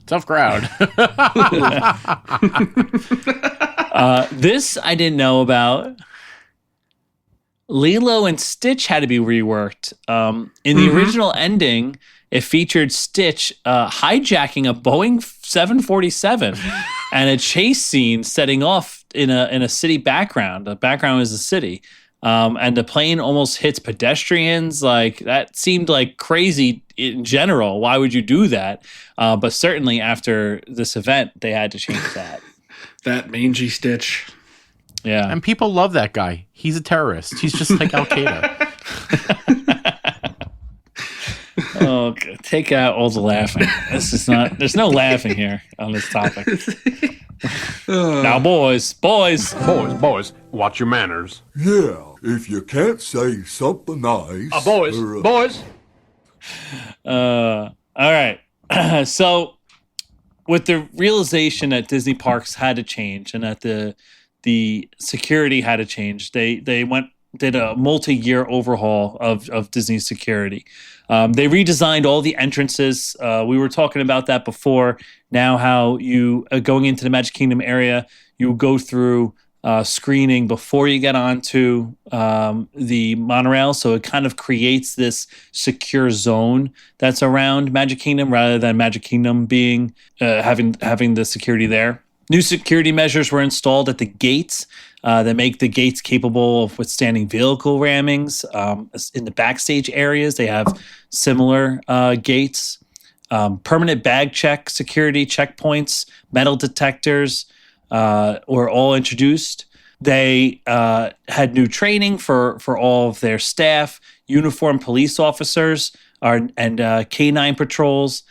Tough crowd. This I didn't know about. Lilo and Stitch had to be reworked. In the original ending, it featured Stitch hijacking a Boeing 747 and a chase scene setting off in a city background. The background is a city. And the plane almost hits pedestrians. Like, that seemed like crazy in general. Why would you do that? But certainly after this event, they had to change that. That mangy Stitch. Yeah. And people love that guy. He's a terrorist. He's just like Al Qaeda. Oh, take out all the laughing. There's no laughing here on this topic. Now, boys, watch your manners. Yeah, if you can't say something nice. Boys. All right. So, with the realization that Disney parks had to change and that the security had to change, they did a multi-year overhaul of Disney's security. They redesigned all the entrances. We were talking about that before. Now, how you going into the Magic Kingdom area, you go through screening before you get onto the monorail, so it kind of creates this secure zone that's around Magic Kingdom, rather than Magic Kingdom being having the security there. New security measures were installed at the gates that make the gates capable of withstanding vehicle rammings. In the backstage areas, they have similar gates. Permanent bag check security checkpoints, metal detectors were all introduced. They had new training for all of their staff, uniformed police officers and canine patrols,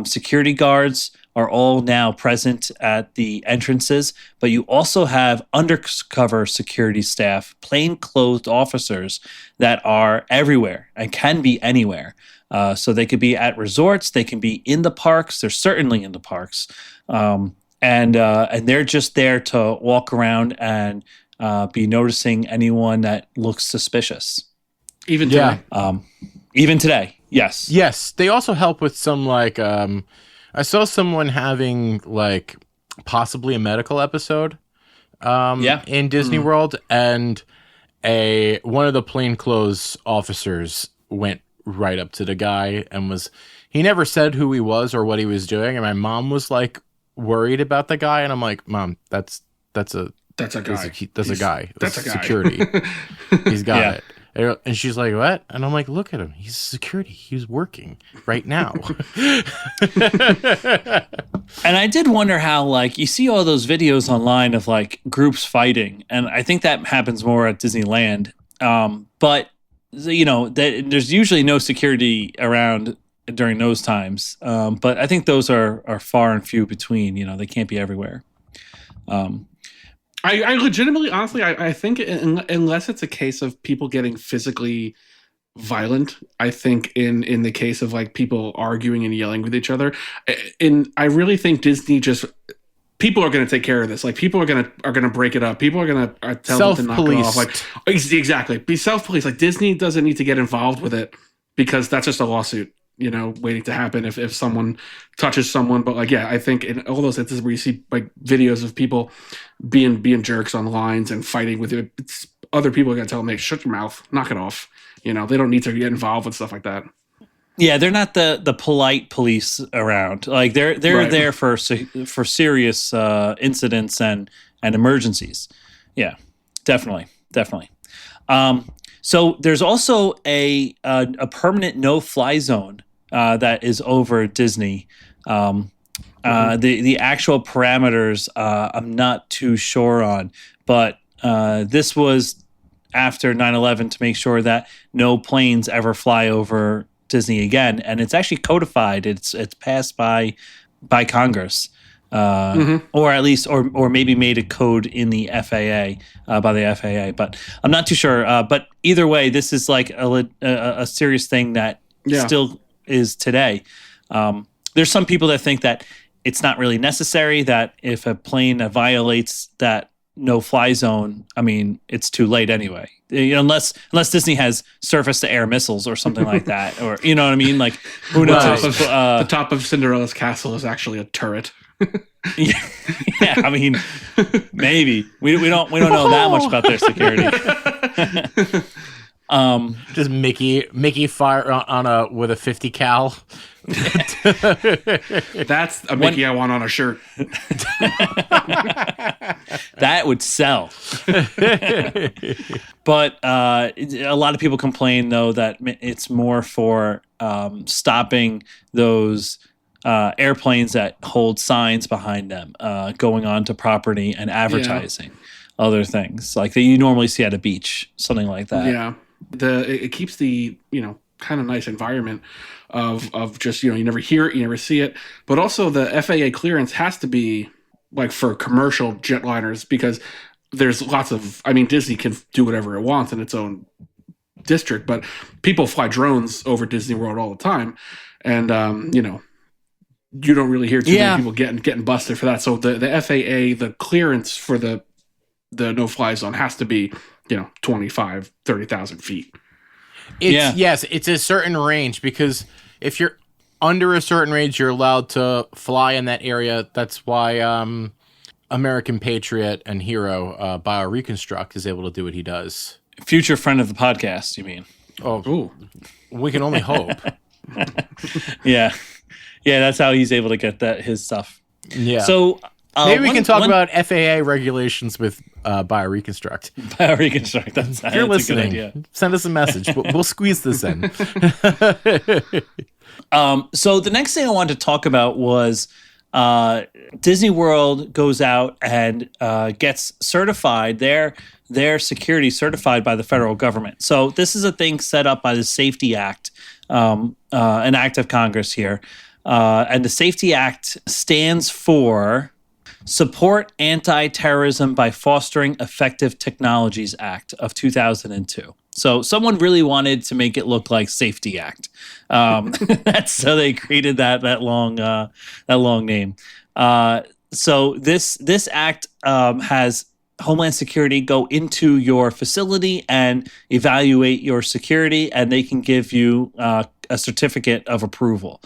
security guards are all now present at the entrances, but you also have undercover security staff, plainclothed officers that are everywhere and can be anywhere. So they could be at resorts, they can be in the parks. They're certainly in the parks, and they're just there to walk around and be noticing anyone that looks suspicious. Even today. Even today, yes. Yes, they also help with some like I saw someone having like possibly a medical episode in Disney World, and one of the plainclothes officers went right up to the guy and he never said who he was or what he was doing, and my mom was like worried about the guy, and I'm like, Mom, that's a guy. That's a guy. That's security. He's got it. And she's like, what? And I'm like, look at him. He's security. He's working right now. And I did wonder how, like, you see all those videos online of, like, groups fighting. And I think that happens more at Disneyland. But, you know, there's usually no security around during those times. But I think those are far and few between. You know, they can't be everywhere. I legitimately, honestly, I think unless it's a case of people getting physically violent, I think in the case of like people arguing and yelling with each other, I really think Disney people are going to take care of this. Like people are going to break it up. People are going to tell them to knock it off. Like exactly, be self-policed. Like Disney doesn't need to get involved with it because that's just a lawsuit, you know, waiting to happen if someone touches someone. But like, yeah, I think in all those instances where you see like videos of people being jerks on lines and fighting with it, other people are going to tell them, hey, shut your mouth, knock it off. You know, they don't need to get involved with stuff like that. Yeah, they're not the polite police around. Like they're Right. there for serious incidents and emergencies. Yeah, definitely. So there's also a permanent no-fly zone that is over Disney. The actual parameters I'm not too sure on, but this was after 9/11 to make sure that no planes ever fly over Disney again, and it's actually codified. It's passed by Congress. Or at least, or maybe made a code in the FAA by the FAA, but I'm not too sure. But either way, this is like a serious thing that still is today. There's some people that think that it's not really necessary, that if a plane violates that no-fly zone, I mean, it's too late anyway. You know, unless Disney has surface-to-air missiles or something like that, or you know what I mean? Like, who knows? The top of Cinderella's castle is actually a turret. Yeah, I mean, maybe we don't know that much about their security. Just Mickey fire with a 50 cal. That's a Mickey I want on a shirt. That would sell. But a lot of people complain though that it's more for stopping those airplanes that hold signs behind them, going onto property and advertising other things like that you normally see at a beach, something like that. Yeah, it keeps the kind of nice environment of just you never hear it, you never see it, but also the FAA clearance has to be like for commercial jetliners because there's lots of Disney can do whatever it wants in its own district, but people fly drones over Disney World all the time, and you don't really hear too many people getting busted for that. So the FAA, the clearance for the no-fly zone has to be 25, 30,000 feet. Yes, it's a certain range, because if you're under a certain range, you're allowed to fly in that area. That's why American Patriot and hero BioReconstruct is able to do what he does. Future friend of the podcast, you mean? Oh, ooh. We can only hope. Yeah, that's how he's able to get his stuff. Yeah. So maybe we can talk about FAA regulations with BioReconstruct. BioReconstruct. That's if you're listening, a good idea. Send us a message. We'll squeeze this in. So the next thing I wanted to talk about was Disney World goes out and gets certified, their security certified by the federal government. So this is a thing set up by the Safety Act, an act of Congress here. And the Safety Act stands for Support Anti-Terrorism by Fostering Effective Technologies Act of 2002. So someone really wanted to make it look like Safety Act. That's so they created that long name. So this act has Homeland Security go into your facility and evaluate your security, and they can give you a certificate of approval.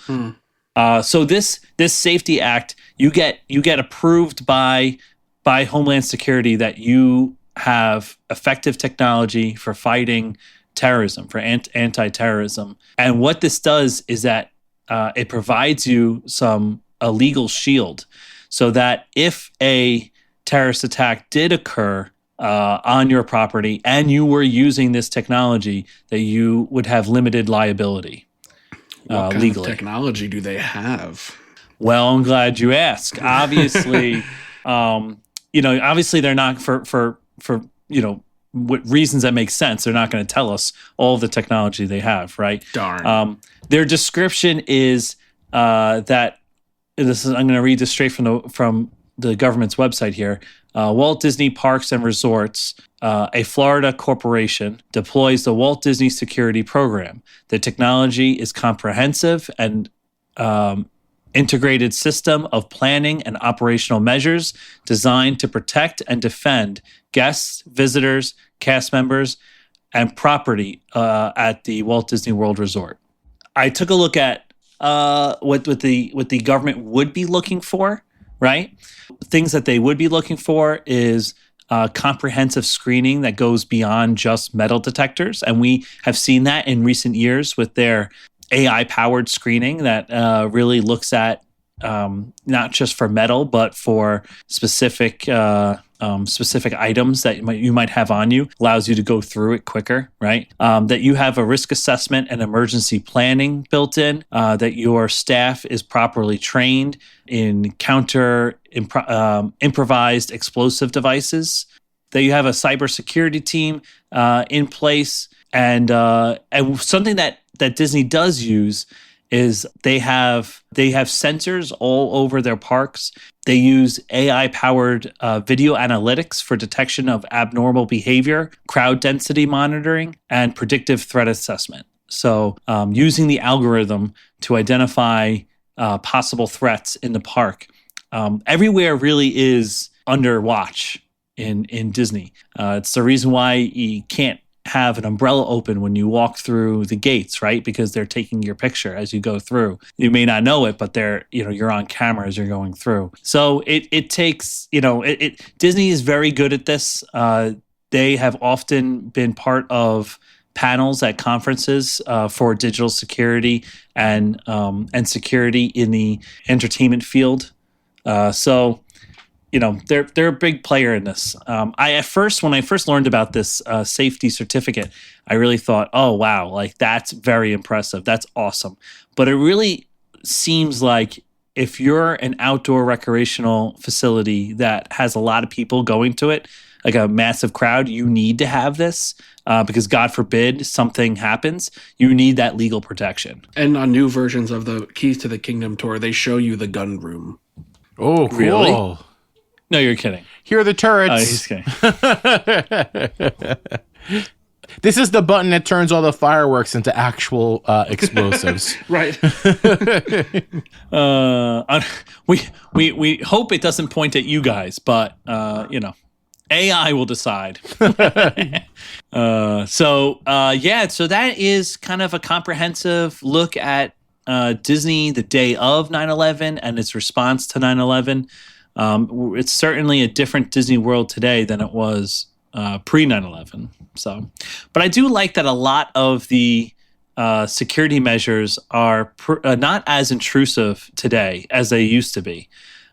So this Safety Act, you get approved by Homeland Security that you have effective technology for fighting terrorism, for anti-terrorism. And what this does is that it provides you a legal shield, so that if a terrorist attack did occur on your property and you were using this technology, that you would have limited liability. What kind legally. of technology do they have? Well, I'm glad you asked. Obviously, obviously they're not for what reasons that make sense. They're not going to tell us all of the technology they have, right? Darn. Their description is that this is. I'm going to read this straight from the government's website here. Walt Disney Parks and Resorts, a Florida corporation, deploys the Walt Disney Security Program. The technology is comprehensive and integrated system of planning and operational measures designed to protect and defend guests, visitors, cast members, and property at the Walt Disney World Resort. I took a look at what the government would be looking for, right? Things that they would be looking for is comprehensive screening that goes beyond just metal detectors. And we have seen that in recent years with their AI-powered screening that really looks at not just for metal, but for specific items that you might have on you, allows you to go through it quicker, right? That you have a risk assessment and emergency planning built in, that your staff is properly trained in improvised explosive devices, that you have a cybersecurity team in place, and something that Disney does use is they have sensors all over their parks. They use AI-powered video analytics for detection of abnormal behavior, crowd density monitoring, and predictive threat assessment. So using the algorithm to identify possible threats in the park. Everywhere really is under watch in Disney. It's the reason why you can't have an umbrella open when you walk through the gates, right? Because they're taking your picture as you go through. You may not know it, but you're on camera as you're going through. So it takes, Disney is very good at this. They have often been part of panels at conferences for digital security and security in the entertainment field. So they're a big player in this. When I first learned about this safety certificate, I really thought, oh wow, like that's very impressive. That's awesome. But it really seems like if you're an outdoor recreational facility that has a lot of people going to it, like a massive crowd, you need to have this because God forbid something happens, you need that legal protection. And on new versions of the Keys to the Kingdom tour, they show you the gun room. Oh, cool. Really? No, you're kidding. Here are the turrets. Oh, he's kidding. This is the button that turns all the fireworks into actual explosives. Right. We hope it doesn't point at you guys, but AI will decide. So that is kind of a comprehensive look at Disney the day of 9/11 and its response to 9/11. It's certainly a different Disney World today than it was pre 9/11. So, but I do like that a lot of the security measures are not as intrusive today as they used to be.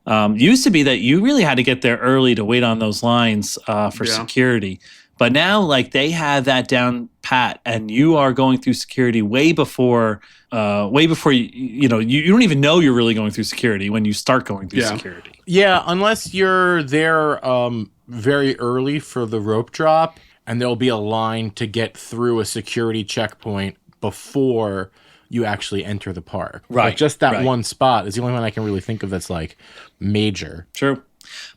Used to be that you really had to get there early to wait on those lines for security. But now, like, they have that down pat, and you are going through security way before you don't even know you're really going through security when you start going through security. Yeah, unless you're there very early for the rope drop, and there'll be a line to get through a security checkpoint before you actually enter the park. Right, Like just that right. one spot is the only one I can really think of that's like major. True.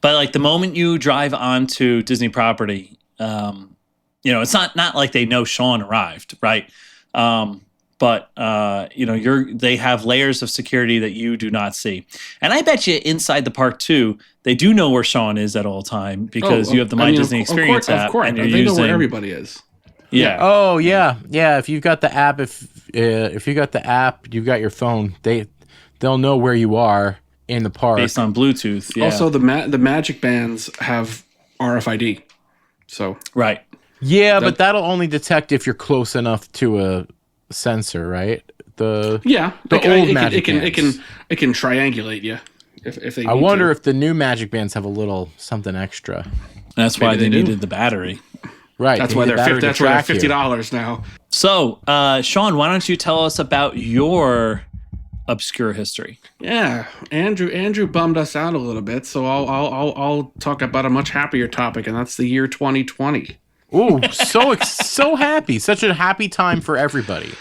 But like the moment you drive onto Disney property, it's not like they know Sean arrived, right? But they have layers of security that you do not see. And I bet you inside the park too, they do know where Sean is at all time because you have the My Disney Experience app, Of course, and you're they know using where everybody is. Yeah. Oh yeah. If you've got the app, if you got the app, you've got your phone. They'll know where you are in the park based on Bluetooth. Yeah. Also, the Magic Bands have RFID. So right. Yeah, but that'll only detect if you're close enough to a sensor, right? The old Magic Bands. It can triangulate you if they. I wonder if the new Magic Bands have a little something extra. That's why they needed the battery. Right. That's why they're $50 now. So, Sean, why don't you tell us about your obscure history? Yeah, Andrew bummed us out a little bit, so I'll talk about a much happier topic, and that's the year 2020. Ooh, so happy! Such a happy time for everybody.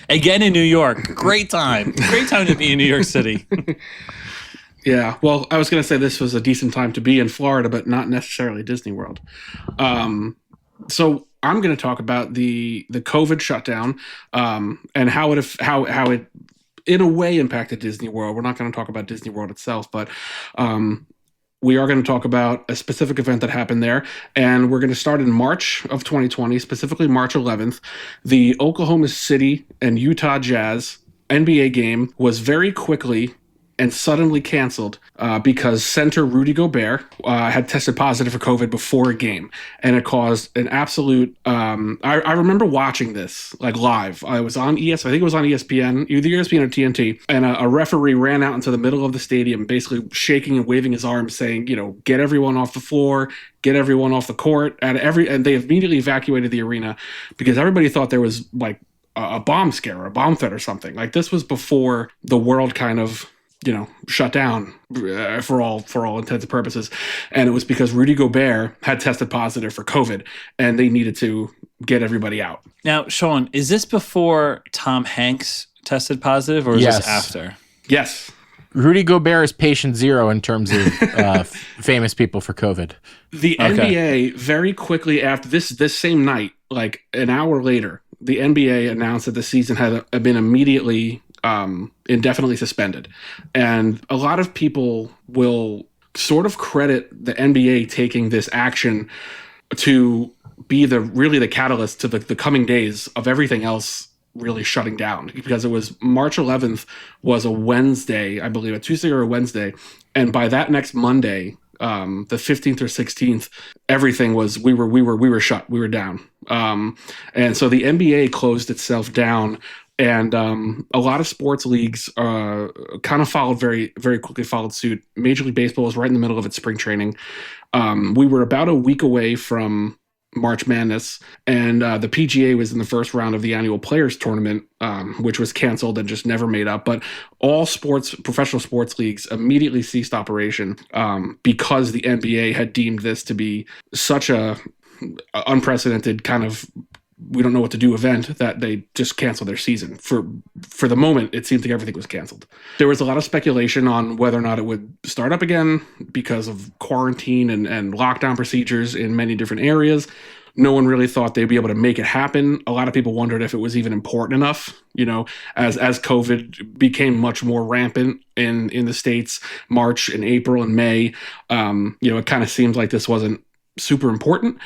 Again in New York, great time to be in New York City. Yeah, well, I was going to say this was a decent time to be in Florida, but not necessarily Disney World. So I'm going to talk about the COVID shutdown and how it in a way impacted Disney World. We're not going to talk about Disney World itself, but we are going to talk about a specific event that happened there. And we're going to start in March of 2020, specifically March 11th. The Oklahoma City and Utah Jazz NBA game was very quickly and suddenly canceled because center Rudy Gobert had tested positive for COVID before a game, and it caused an absolute. I remember watching this like live. I was on I think it was on ESPN, either ESPN or TNT, and a referee ran out into the middle of the stadium, basically shaking and waving his arms, saying, "Get everyone off the floor, get everyone off the court." And they immediately evacuated the arena because everybody thought there was like a bomb scare or a bomb threat or something. Like this was before the world kind of shut down for all intents and purposes. And it was because Rudy Gobert had tested positive for COVID and they needed to get everybody out. Now, Sean, is this before Tom Hanks tested positive or is this after? Yes. Rudy Gobert is patient zero in terms of famous people for COVID. The NBA very quickly after this same night, like an hour later, the NBA announced that the season had been immediately indefinitely suspended. And a lot of people will sort of credit the NBA taking this action to be the catalyst to the coming days of everything else really shutting down, because it was March 11th was a Wednesday, I believe, a Tuesday or a Wednesday. And by that next Monday, the 15th or 16th, everything was, we were shut, we were down. And so the NBA closed itself down. And a lot of sports leagues kind of followed very, very quickly followed suit. Major League Baseball was right in the middle of its spring training. We were about a week away from March Madness, and the PGA was in the first round of the annual Players Tournament, which was canceled and just never made up. But all professional sports leagues immediately ceased operation because the NBA had deemed this to be such a unprecedented kind of we don't know what to do event that they just canceled their season. For the moment, it seemed like everything was canceled. There was a lot of speculation on whether or not it would start up again because of quarantine and lockdown procedures in many different areas. No one really thought they'd be able to make it happen. A lot of people wondered if it was even important enough, as COVID became much more rampant in the States, March and April and May. It kind of seemed like this wasn't super important,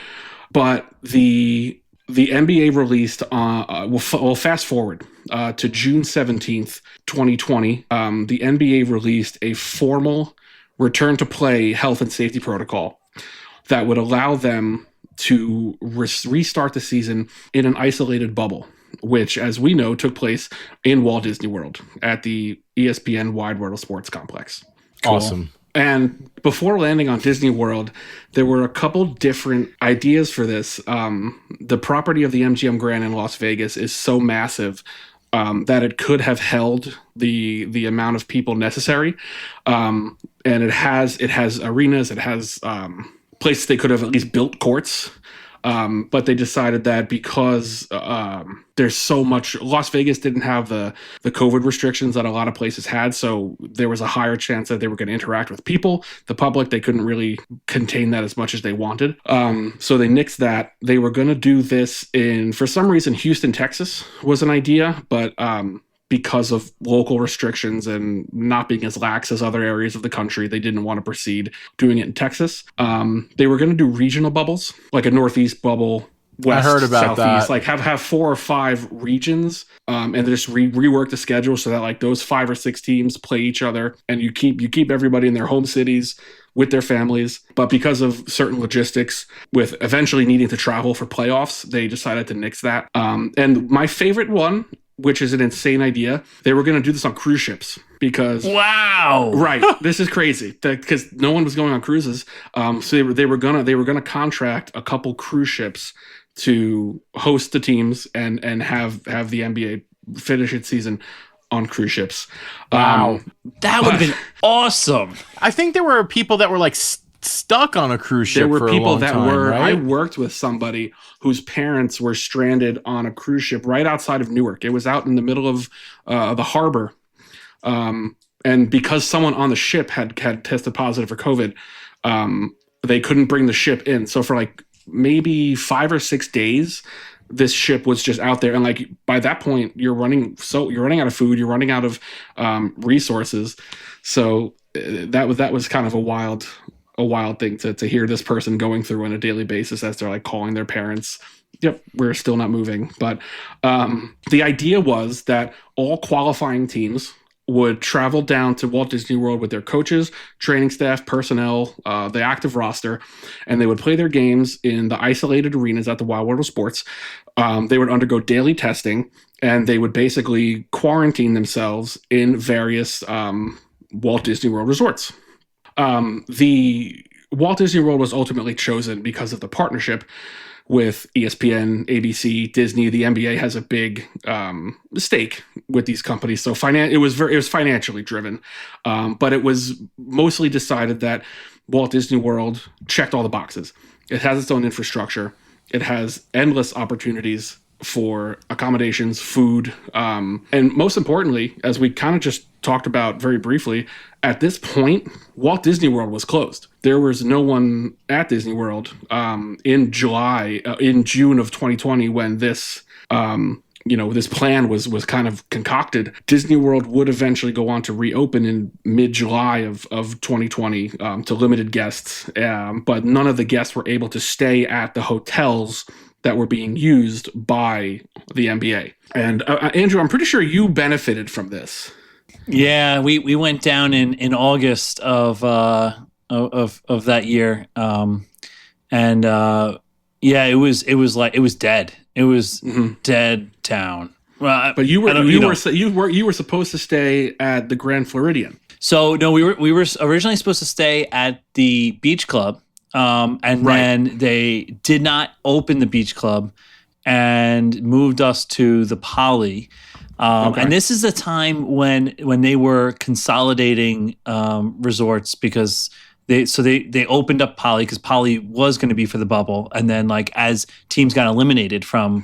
but the NBA released, we'll fast forward to June 17th, 2020. The NBA released a formal return to play health and safety protocol that would allow them to restart the season in an isolated bubble, which, as we know, took place in Walt Disney World at the ESPN Wide World of Sports Complex. Cool. Awesome. And before landing on Disney World, there were a couple different ideas for this. The property of the MGM Grand in Las Vegas is so massive that it could have held the amount of people necessary. And it has arenas, it has places they could have at least built courts. But they decided that because there's so much, Las Vegas didn't have the COVID restrictions that a lot of places had, so there was a higher chance that they were going to interact with people, the public. They couldn't really contain that as much as they wanted. So they nixed that. They were going to do this for some reason, Houston, Texas was an idea, but because of local restrictions and not being as lax as other areas of the country, they didn't want to proceed doing it in Texas. They were going to do regional bubbles, like a Northeast bubble, West, I heard about Southeast, that. like have 4 or 5 regions, and just rework the schedule so that like those 5 or 6 teams play each other, and you keep everybody in their home cities with their families. But because of certain logistics, with eventually needing to travel for playoffs, they decided to nix that. And my favorite one, which is an insane idea, they were going to do this on cruise ships because Wow. right, this is crazy because no one was going on cruises. So they were gonna contract a couple cruise ships to host the teams and have the NBA finish its season on cruise ships. Wow. That would have been awesome. I think there were people that were like stuck on a cruise ship. There were for a people long that time, were. Right? I worked with somebody whose parents were stranded on a cruise ship right outside of Newark. It was out in the middle of the harbor, and because someone on the ship had tested positive for COVID, they couldn't bring the ship in. So for like maybe 5 or 6 days, this ship was just out there, and like by that point, you're running out of food, you're running out of resources. So that was kind of a wild thing to hear this person going through on a daily basis as they're like calling their parents. Yep, we're still not moving. But the idea was that all qualifying teams would travel down to Walt Disney World with their coaches, training staff, personnel, the active roster, and they would play their games in the isolated arenas at the Wild World of Sports. They would undergo daily testing, and they would basically quarantine themselves in various Walt Disney World resorts. The Walt Disney World was ultimately chosen because of the partnership with ESPN, ABC, Disney. The NBA has a big stake with these companies, so it was financially driven, but it was mostly decided that Walt Disney World checked all the boxes. It has its own infrastructure. It has endless opportunities for accommodations, food, and most importantly, as we kind of just talked about very briefly, at this point, Walt Disney World was closed. There was no one at Disney World in June of 2020 when this this plan was kind of concocted. Disney World would eventually go on to reopen in mid-July of 2020 to limited guests, but none of the guests were able to stay at the hotels that were being used by the NBA. And Andrew, I'm pretty sure you benefited from this. Yeah, we went down in August of that year, and it was dead. It was dead town. Well, but you were supposed to stay at the Grand Floridian. So no, we were originally supposed to stay at the beach club, then they did not open the beach club and moved us to the Poly. And this is a time when they were consolidating resorts because they opened up Poly because Poly was going to be for the bubble, and then like as teams got eliminated from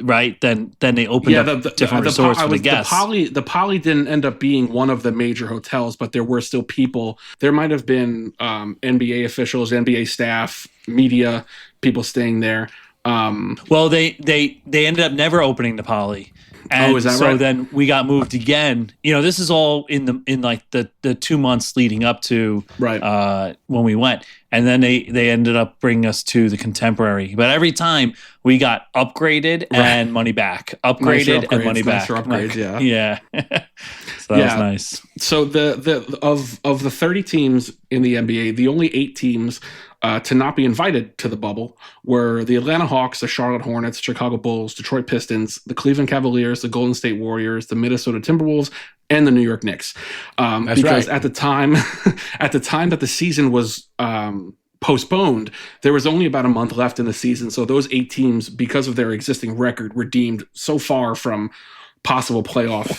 right, then they opened up different resorts for the guests. The Poly didn't end up being one of the major hotels, but there were still people. There might have been NBA officials, NBA staff, media, people staying there. Well, they ended up never opening the Poly. And is that so right? then we got moved again. This is all in the 2 months leading up to when we went. And then they ended up bringing us to the Contemporary. But every time we got upgraded and money back. Upgraded and money back. Upgrades, yeah. So that was nice. So of the 30 teams in the NBA, the only 8 teams to not be invited to the bubble were the Atlanta Hawks, the Charlotte Hornets, Chicago Bulls, Detroit Pistons, the Cleveland Cavaliers, the Golden State Warriors, the Minnesota Timberwolves, and the New York Knicks. Because at the time that the season was postponed, there was only about a month left in the season. So those 8 teams, because of their existing record, were deemed so far from possible playoff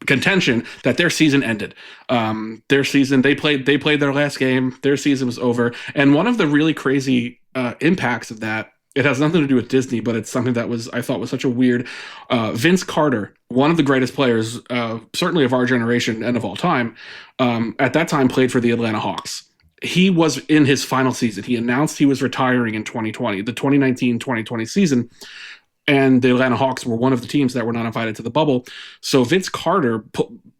contention that their season ended. They played their last game. Their season was over. And one of the really crazy impacts of that. It has nothing to do with Disney, but it's something that I thought was such a weird. Vince Carter, one of the greatest players, certainly of our generation and of all time, at that time played for the Atlanta Hawks. He was in his final season. He announced he was retiring in 2020, the 2019-2020 season. And the Atlanta Hawks were one of the teams that were not invited to the bubble. So Vince Carter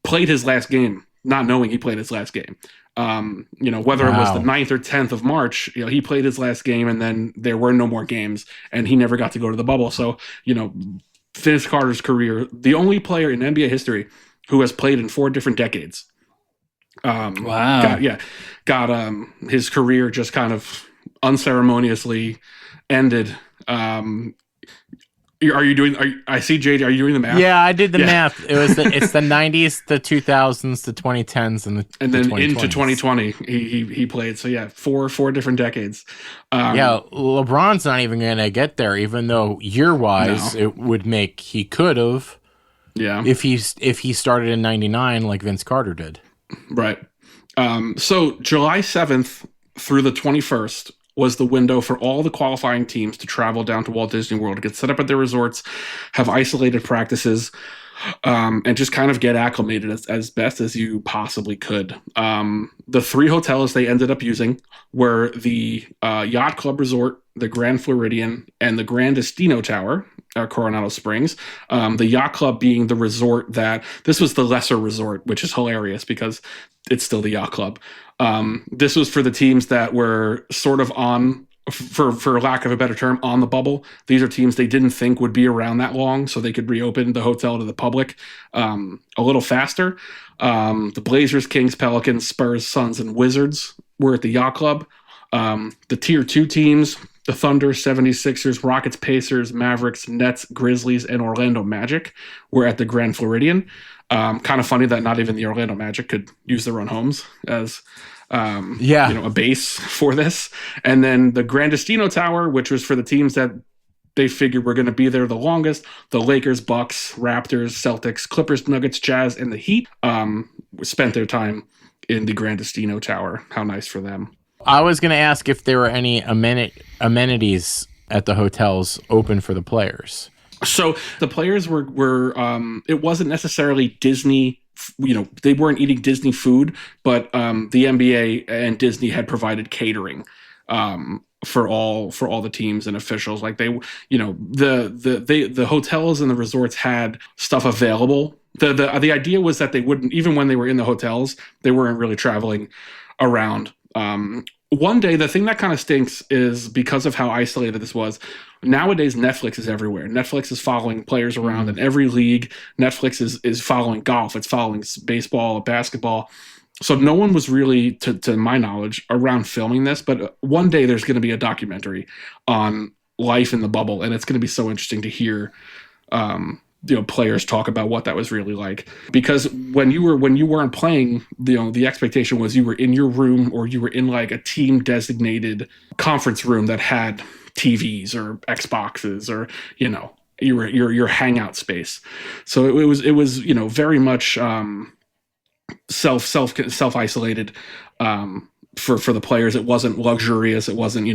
played his last game, not knowing he played his last game. Whether it was the 9th or 10th of March, he played his last game, and then there were no more games, and he never got to go to the bubble. So, Vince Carter's career, the only player in NBA history who has played in 4 different decades. Wow. Got his career just kind of unceremoniously ended. I see JJ, are you doing the math? Yeah, I did the math. It's the 90s, the 2000s, the 2010s, and then 2020s. Into 2020 he played. So four different decades. LeBron's not even going to get there, even though year-wise it would make he could have. Yeah. If he started in 99 like Vince Carter did. Right. So July 7th through the 21st was the window for all the qualifying teams to travel down to Walt Disney World to get set up at their resorts, have isolated practices, and just kind of get acclimated as best as you possibly could. The 3 hotels they ended up using were the Yacht Club Resort, the Grand Floridian, and the Grand Destino Tower, Coronado Springs. The Yacht Club being the resort this was the lesser resort, which is hilarious because it's still the Yacht Club. This was for the teams that were sort of for lack of a better term, on the bubble. These are teams they didn't think would be around that long, so they could reopen the hotel to the public a little faster. The Blazers, Kings, Pelicans, Spurs, Suns, and Wizards were at the Yacht Club. The Tier 2 teams, the Thunder, 76ers, Rockets, Pacers, Mavericks, Nets, Grizzlies, and Orlando Magic were at the Grand Floridian. Kind of funny that not even the Orlando Magic could use their own homes as a base for this. And then the Grand Destino Tower, which was for the teams that they figured were going to be there the longest, the Lakers, Bucks, Raptors, Celtics, Clippers, Nuggets, Jazz, and the Heat spent their time in the Grand Destino Tower. How nice for them. I was going to ask if there were any amenities at the hotels open for the players. So the players were it wasn't necessarily Disney, they weren't eating Disney food, but the NBA and Disney had provided catering for all the teams and officials. Like the hotels and the resorts had stuff available. The idea was that they wouldn't, even when they were in the hotels, they weren't really traveling around. One day, the thing that kind of stinks is because of how isolated this was. Nowadays, Netflix is everywhere. Netflix is following players around in every league. Netflix is following golf. It's following baseball, basketball. So no one was really, to my knowledge, around filming this. But one day there's going to be a documentary on life in the bubble, and it's going to be so interesting to hear players talk about what that was really like. Because when you weren't playing, the expectation was you were in your room or you were in like a team designated conference room that had TVs or Xboxes or your hangout space. So it was very much self isolated for the players. It wasn't luxurious. It wasn't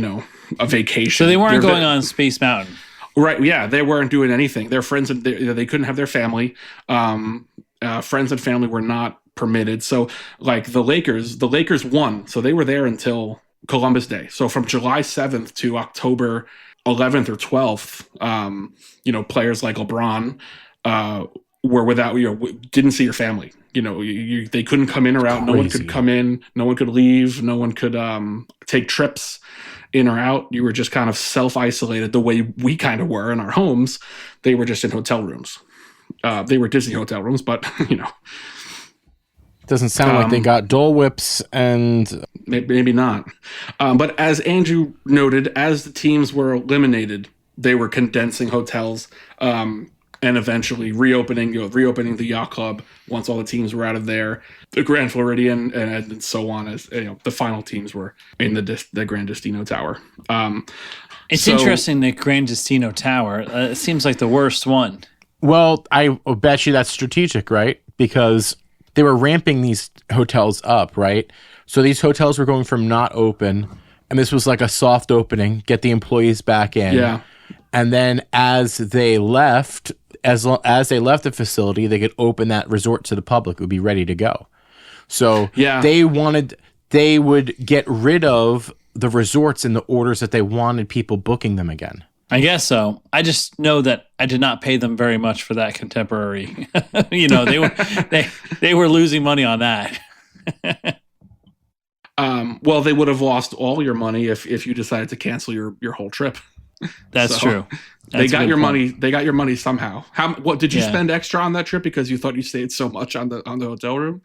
a vacation. So they weren't going on Space Mountain. Right, yeah, they weren't doing anything. Their friends, they couldn't have their family. Friends and family were not permitted. So, like the Lakers won. So they were there until Columbus Day. So from July 7th to October 11th or 12th, players like LeBron were without, didn't see your family. They couldn't come in or out. No one could come in. No one could leave. No one could take trips in or out. You were just kind of self-isolated the way we kind of were in our homes. They were just in hotel rooms. They were Disney hotel rooms, but Doesn't sound like they got Dole Whips and... Maybe not. But as Andrew noted, as the teams were eliminated, they were condensing hotels and eventually reopening the Yacht Club once all the teams were out of there, the Grand Floridian, and so on, as the final teams were in the Grand Destino Tower. It's interesting, the Grand Destino Tower. It seems like the worst one. Well, I bet you that's strategic, right? Because they were ramping these hotels up, right? So these hotels were going from not open. and this was like a soft opening, get the employees back in. Yeah. And then as they left, as they left the facility, they could open that resort to the public. It would be ready to go. So they would get rid of the resorts in the orders that they wanted people booking them again. I guess so. I just know that I did not pay them very much for that contemporary. They were losing money on that. Well, they would have lost all your money if you decided to cancel your whole trip. That's true. They got your money. They got your money somehow. What did you spend extra on that trip because you thought you stayed so much on the hotel room?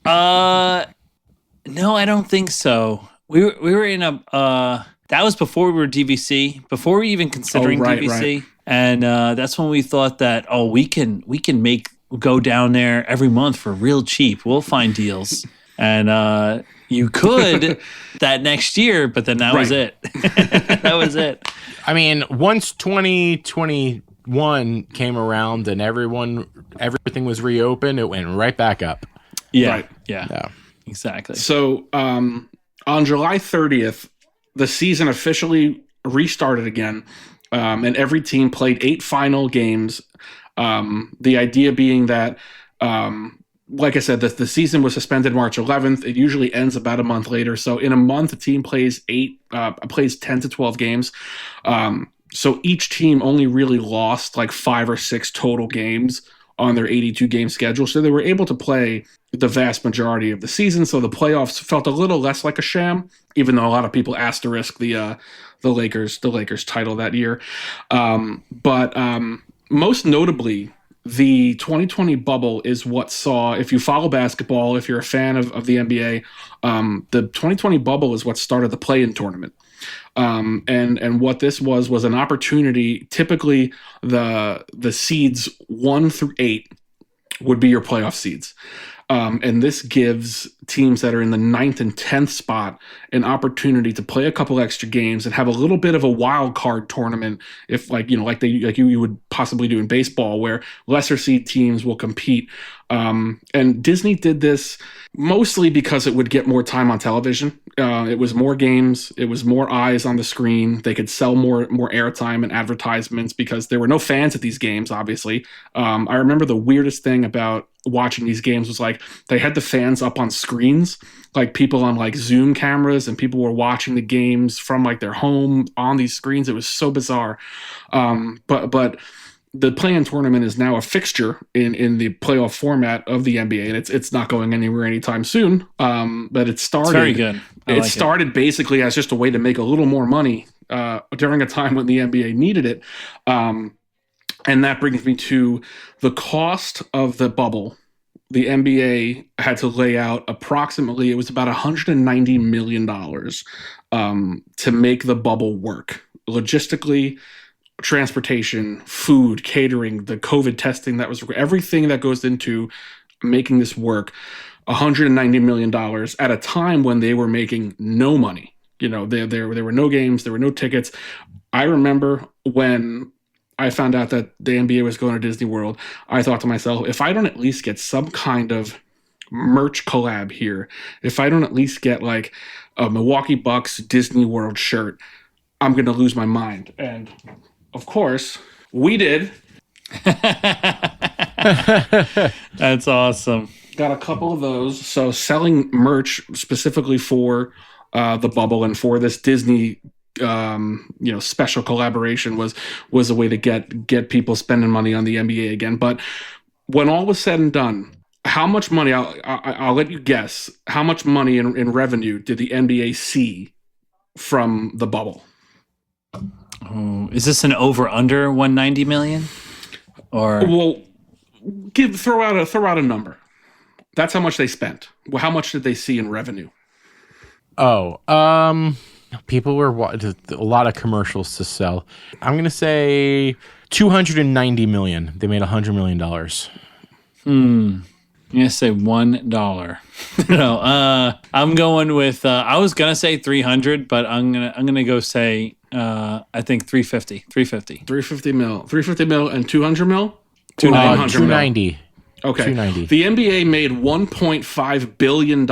No, I don't think so. We were in a that was before we were DVC, before we even considering DVC, and that's when we thought that we can go down there every month for real cheap. We'll find deals, and you could that next year, but then that was it. That was it. I mean, once 2021 came around and everything was reopened, it went right back up. Yeah, yeah, exactly. So on July 30th, the season officially restarted again, and every team played 8 final games. The idea being that, like I said, the season was suspended March 11th. It usually ends about a month later. So in a month, a team plays 10 to 12 games. So each team only really lost like 5 or 6 total games on their 82 game schedule. So they were able to play the vast majority of the season. So the playoffs felt a little less like a sham, even though a lot of people asterisk the Lakers title that year. But most notably, the 2020 bubble is what saw, if you follow basketball, if you're a fan of the NBA, the 2020 bubble is what started the play-in tournament. And what this was an opportunity. Typically, the seeds 1 through 8 would be your playoff seeds. And this gives teams that are in the 9th and 10th spot an opportunity to play a couple extra games and have a little bit of a wild card tournament, if you would possibly do in baseball, where lesser seed teams will compete. And Disney did this mostly because it would get more time on television. It was more games. It was more eyes on the screen. They could sell more airtime and advertisements because there were no fans at these games, obviously. I remember the weirdest thing about watching these games was like they had the fans up on screens, like people on like Zoom cameras, and people were watching the games from like their home on these screens. It was so bizarre. But the play-in tournament is now a fixture in the playoff format of the NBA, and it's not going anywhere anytime soon. But it started. It's very good. It started basically as just a way to make a little more money during a time when the NBA needed it. And that brings me to the cost of the bubble. The NBA had to lay out approximately, it was about $190 million to make the bubble work. Logistically, transportation, food, catering, the COVID testing, that was everything that goes into making this work. $190 million at a time when they were making no money. You know, there were no games, there were no tickets. I remember when I found out that the NBA was going to Disney World, I thought to myself, if I don't at least get some kind of merch collab here, if I don't at least get like a Milwaukee Bucks Disney World shirt, I'm going to lose my mind. And of course, we did. That's awesome. Got a couple of those. So selling merch specifically for the bubble and for this Disney special collaboration was a way to get people spending money on the NBA again. But when all was said and done, how much money, I'll let you guess, how much money in revenue did the NBA see from the bubble? Oh, is this an over-under 190 million? Or well, throw out a number. That's how much they spent. Well, how much did they see in revenue? People were a lot of commercials to sell. I'm going to say 290 million. They made $100 million. I'm going to say $1. No, I'm going with, I was going to say 300, but I'm going to go say, I think 350. 350 mil and 200 mil? 290. Okay. 290. The NBA made $1.5 billion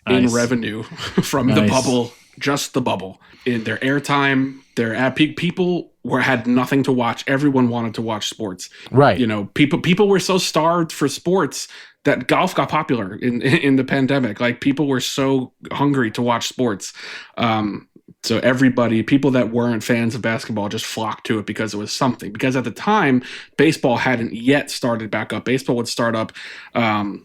in revenue from the bubble just the bubble. In their airtime, their ad peak, people had nothing to watch. Everyone wanted to watch sports. Right. You know, people were so starved for sports that golf got popular in the pandemic. Like, people were so hungry to watch sports. So people that weren't fans of basketball just flocked to it because it was something. Because at the time, baseball hadn't yet started back up. Baseball would start up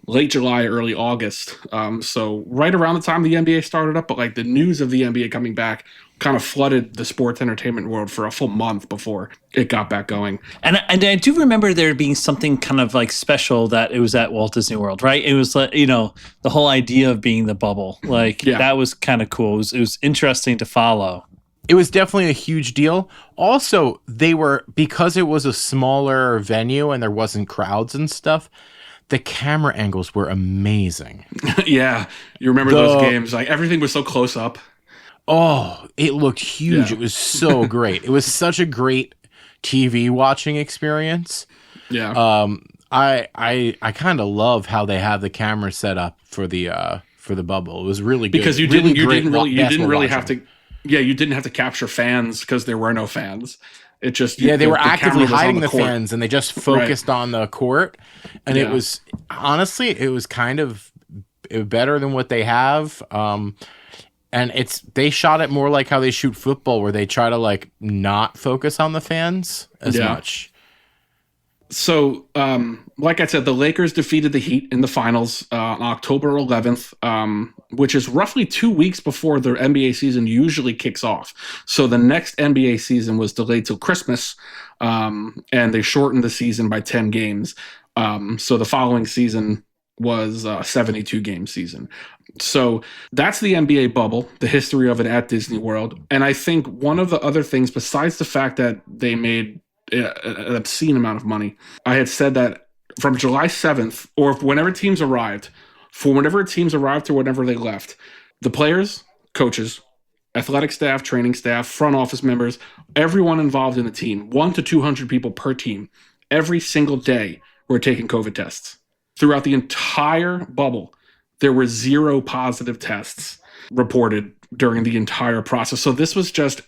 late July, early August. So right around the time the NBA started up, but like the news of the NBA coming back kind of flooded the sports entertainment world for a full month before it got back going. And I do remember there being something kind of like special that it was at Walt Disney World, right? It was like, you know, the whole idea of being the bubble. Like, that was kind of cool. It was interesting to follow. It was definitely a huge deal. Also, because it was a smaller venue and there wasn't crowds and stuff, the camera angles were amazing. Yeah. You remember those games? Like, everything was so close up. Oh, it looked huge. Yeah. It was so great. It was such a great TV watching experience. Yeah. I kind of love how they have the camera set up for the bubble. It was really good. Because you didn't really have to. Yeah, you didn't have to capture fans because there were no fans. It just they were actively hiding the court. fans, and they just focused on the court. And it was honestly, it was kind of better than what they have. And they shot it more like how they shoot football, where they try to like not focus on the fans as much. So, like I said, the Lakers defeated the Heat in the finals on October 11th, which is roughly 2 weeks before the NBA season usually kicks off. So the next NBA season was delayed till Christmas, and they shortened the season by 10 games. So the following season was a 72-game season. So that's the NBA bubble, the history of it at Disney World. And I think one of the other things, besides the fact that they made an obscene amount of money, I had said that from July 7th, or whenever teams arrived to whenever they left, the players, coaches, athletic staff, training staff, front office members, everyone involved in the team, 100 to 200 people per team, every single day were taking COVID tests. Throughout the entire bubble, there were 0 positive tests reported during the entire process. So this was just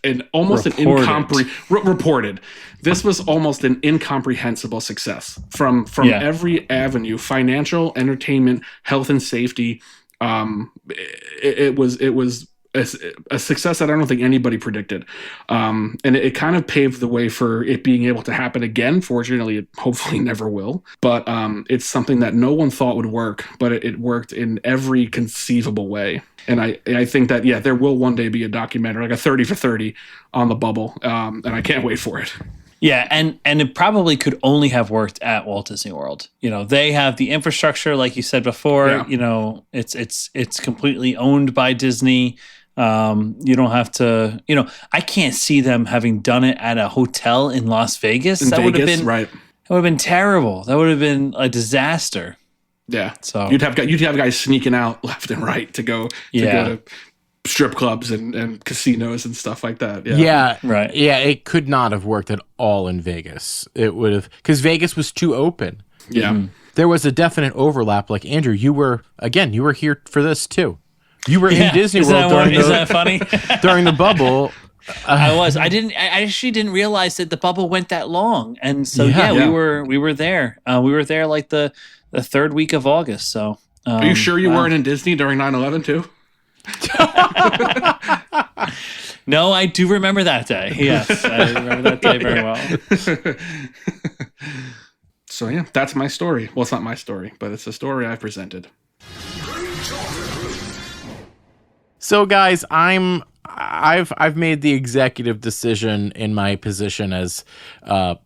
reported. This was almost an incomprehensible success from every avenue: financial, entertainment, health and safety. It was a success that I don't think anybody predicted. And it kind of paved the way for it being able to happen again. Fortunately, it hopefully never will. But it's something that no one thought would work, but it worked in every conceivable way. And I think that, there will one day be a documentary, like a 30 for 30 on the bubble. And I can't wait for it. Yeah, and it probably could only have worked at Walt Disney World. You know, they have the infrastructure, like you said before. Yeah. You know, it's completely owned by Disney. You don't have to. You know, I can't see them having done it at a hotel in Las Vegas. That would have been right. That would have been terrible. That would have been a disaster. Yeah. So you'd have guys sneaking out left and right to go to strip clubs and casinos and stuff like that. Yeah. Right. Yeah, it could not have worked at all in Vegas. It would have, because Vegas was too open. Yeah. Mm-hmm. There was a definite overlap. Like, Andrew, you were here for this too. You were in Disney World Isn't that funny? during the bubble. I actually didn't realize that the bubble went that long. And so, we were there. We were there like the third week of August. So, are you sure you weren't in Disney during 9/11 too? No, I do remember that day. Yes, I remember that day very well. So that's my story. Well, it's not my story, but it's a story I presented. So, guys, I've made the executive decision in my position as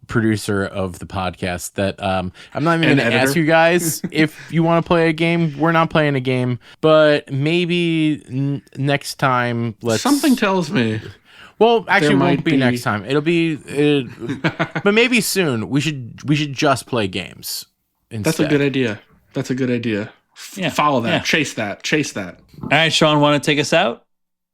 producer of the podcast that I'm not even going to ask you guys if you want to play a game. We're not playing a game, but maybe next time. Something tells me. Well, actually, it won't be next time. It'll be, but maybe soon. We should just play games instead. That's a good idea. Yeah. Follow that. Yeah. Chase that. All right, Sean, want to take us out?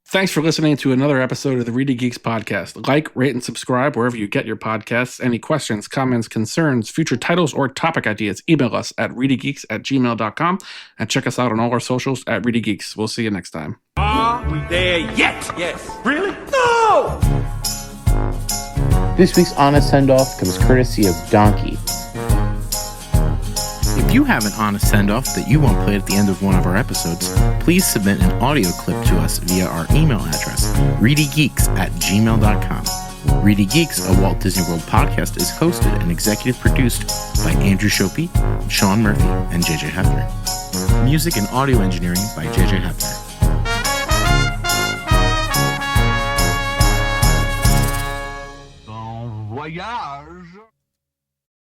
Thanks for listening to another episode of the Reedy Geeks podcast. Like, rate, and subscribe wherever you get your podcasts. Any questions, comments, concerns, future titles, or topic ideas, email us at reedygeeks@gmail.com and check us out on all our socials at ReedyGeeks. We'll see you next time. Are we there yet? Yes. Really? No! This week's Honest Send-Off comes courtesy of Donkey. If you have an honest send-off that you want played at the end of one of our episodes, please submit an audio clip to us via our email address, reedygeeks@gmail.com. ReedyGeeks, a Walt Disney World podcast, is hosted and executive produced by Andrew Shopey, Sean Murphy, and JJ Hefner. Music and audio engineering by JJ Hefner. Bon voyage!